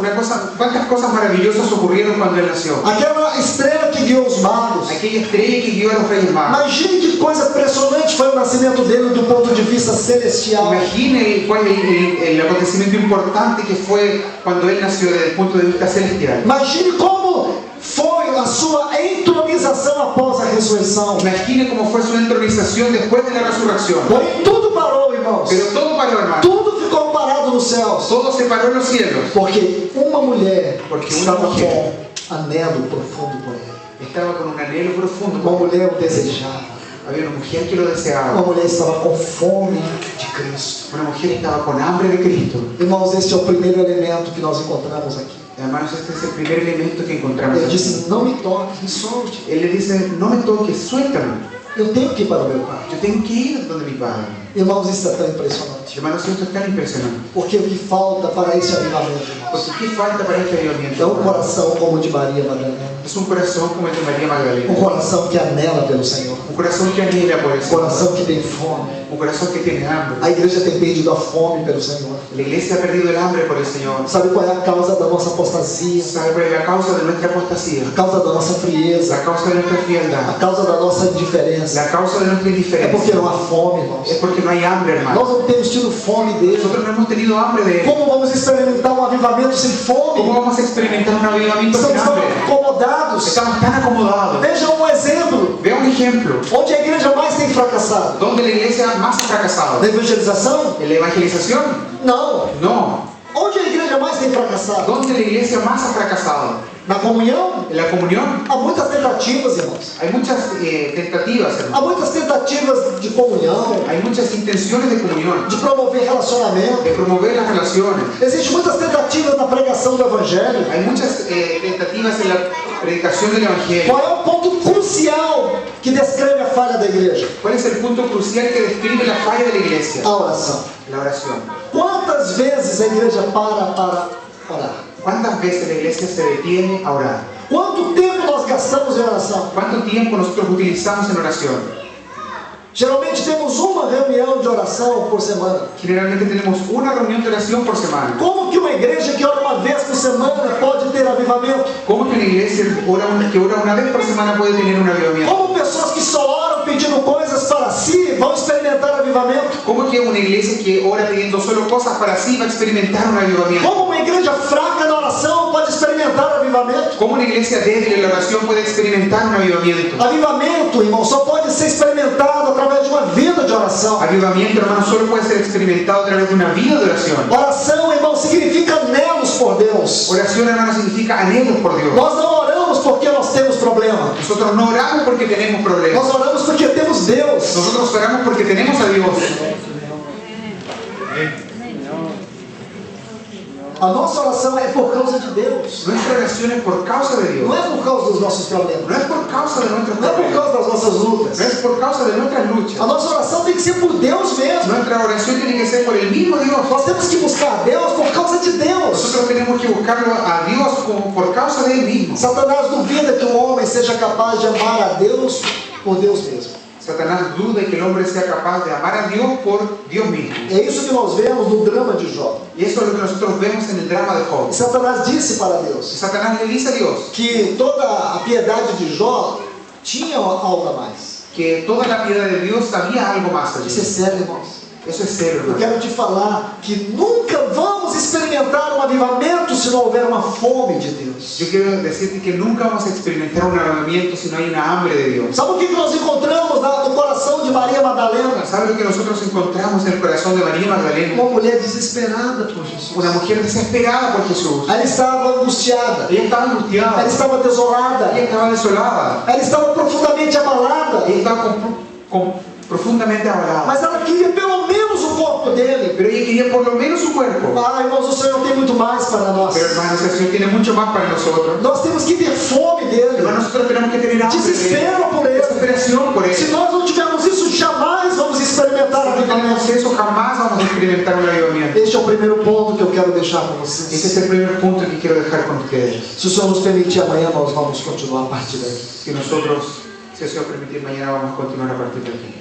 ¿Cuántas cosas maravillosas ocurrieron cuando él nació? Aquela estrela que guiou os magos. Aquella estrella que guió a los reyes magos. Imagine que coisa impressionante foi o nascimento dele do ponto de vista celestial. Imagine cuál el acontecimiento importante que fue cuando él nació desde el punto de vista celestial. Imagine como foi a sua entronização após a ressurreição. Imagine cómo fue su entronización después de la resurrección. Porém, tudo parou, irmãos. Pero todo paró, hermano. Tudo ficou parado nos céus. Todo se paró en los cielos. Porque uma mulher Porque uma estava mulher com anelo profundo por ele. Estaba con un anhelo profundo. Uma mulher o desejava. Había una mujer que lo Uma deseaba. mulher estava com fome de Cristo. Una mujer estaba con hambre de Cristo. Irmãos, este é o primeiro elemento que nós encontramos aqui. Hermanos, este es el primer elemento que encontramos Ele aquí. disse: não me toque, me solte. Él le dice, no me toques, suéltame. Eu tenho que ir para o meu Pai. Yo tengo que ir donde mi Padre. Irmãos, isso é tão impressionante. Hermanos, esto es tan impresionante. Porque o que falta para esse avivamento, irmãos, Porque ¿qué falta para este é avivamiento? um coração como o de Maria Madalena. Es un corazón como el de María Magdalena. Um coração que anela pelo Senhor. Un corazón que anhela por el Um Señor. coração que tem fome. Un corazón que tiene hambre. A igreja tem perdido a fome pelo Senhor. La iglesia ha perdido el hambre por el Señor. Sabe qual é a causa da nossa apostasia? ¿Sabe cuál es la causa de nuestra apostasía? A causa da nossa frieza. La causa de nuestra A frialdad. causa da nossa indiferença. La causa de nuestra É porque indiferencia. não há fome, irmãos. Es porque no hay hambre, hermano. Nós não temos tido fome dele. Nosotros no hemos tenido hambre de él. Como vamos experimentar um avivamento sem ¿Cómo fome? vamos a experimentar un avivamiento sin Estamos hambre? acomodados. Estamos tan acomodados. Veja um exemplo Vea un ejemplo. onde a igreja mais tem fracassado. ¿Dónde la iglesia más ha fracasado? Na evangelização? ¿En la evangelización? Não. No. Onde a igreja mais tem fracassado? ¿Dónde la iglesia más ha fracasado? Na comunhão, En la comunión há muitas tentativas, irmãos. hay muchas tentativas, hermano. Há muitas tentativas de comunhão, Hay muchas intenciones de comunión, de promover relacionamento. de promover las relaciones. Existem muitas tentativas na pregação do Evangelho. Hay muchas tentativas en la predicación del Evangelio. Qual é o ponto crucial que descreve a falha da igreja? ¿Cuál es el punto crucial que describe la falla de la iglesia? A oração. La oración. Quantas vezes a igreja para orar? ¿Cuántas veces la iglesia se detiene a orar? Quanto tempo nós gastamos em oração? ¿Cuánto tiempo nosotros utilizamos en oración? Geralmente temos uma reunião de oração por semana. Generalmente tenemos una reunión de oración por semana. Como que uma igreja que ora uma vez por semana pode ter avivamento? ¿Cómo que una iglesia que ora una vez por semana puede tener un avivamiento? Como pessoas que só oram pedindo coisas para si vão experimentar avivamento? ¿Cómo que una iglesia que ora pidiendo solo cosas para sí va a experimentar un avivamiento? Como uma igreja fraca na oração pode experimentar avivamento? ¿Cómo una iglesia débil en la oración puede experimentar un avivamiento? Avivamento, irmão, só pode ser experimentado através de uma vida de oração. Avivamiento, hermano, solo puede ser experimentado a través de una vida de oración. Oração, irmão, significa anelos por Deus. Oración, hermano, significa anhelos por Dios. Nós não oramos porque nós temos problema. Nosotros no oramos porque tenemos problemas. Nós oramos porque temos Deus. Nosotros oramos porque tenemos a Dios. A nossa oração é por causa de Deus. Nuestra oración es por causa de Dios. Não é por causa dos nossos problemas. No es por causa de nuestros Não é por problemas. causa das nossas lutas. No es por causa de nuestras luchas. A nossa oração tem que ser por Deus mesmo. Nuestra oración tiene que ser por el mismo Dios. Nós temos que buscar Deus por causa de Deus. Nosotros tenemos que buscarlo a Dios por causa de Él mismo. Satanás duvida que um homem seja capaz de amar a Deus por Deus mesmo. Satanás duda que el hombre sea capaz de amar a Dios por Dios mismo. É isso que nós vemos no drama de Jó. Y eso es lo que nosotros vemos en el drama de Job. E Satanás disse para Deus Satanás le dice a Dios que toda a piedade de Jó tinha algo a mais. que toda la piedad de Dios había algo más allí. Isso é sério, irmãos. Eso es serio, Eu hermano. quero te falar que nunca vamos experimentar um avivamento se não houver uma fome de Deus. Yo quiero decirte que nunca vamos a experimentar un avivamiento si no hay una hambre de Dios. Sabe o que nós encontramos no coração de Maria Madalena? ¿Sabes lo que nosotros encontramos en el corazón de María Magdalena? Uma mulher desesperada por Jesus. Una mujer desesperada por Jesús. Ela estava angustiada. Ella estaba angustiada. Ela estava desolada. Ella estaba desolada. Ela estaba profundamente abalada. Ella estaba profundamente abalada. Mas ela queria pelo menos o corpo dele. Pero ella quería por lo menos su cuerpo. Ah, irmãos, o Senhor tem muito mais para nós. Pero hermanos, el Señor tiene mucho más para nosotros. Nós temos que ter fome dele. Hermanos, nosotros tenemos que tener hambre de Él. Desespero por ele. Desesperación por Se Él. nós não tivermos isso, jamais vamos experimentar Si no avivamento. tenemos eso, jamás vamos a experimentar un avivamiento. Este é o primeiro ponto que eu quero deixar para Ese vocês. es el primer punto que quiero dejar con ustedes. Se o Senhor nos permitir, amanhã nós vamos continuar a partir daqui. Si el Señor permite, mañana vamos a continuar a partir de aquí.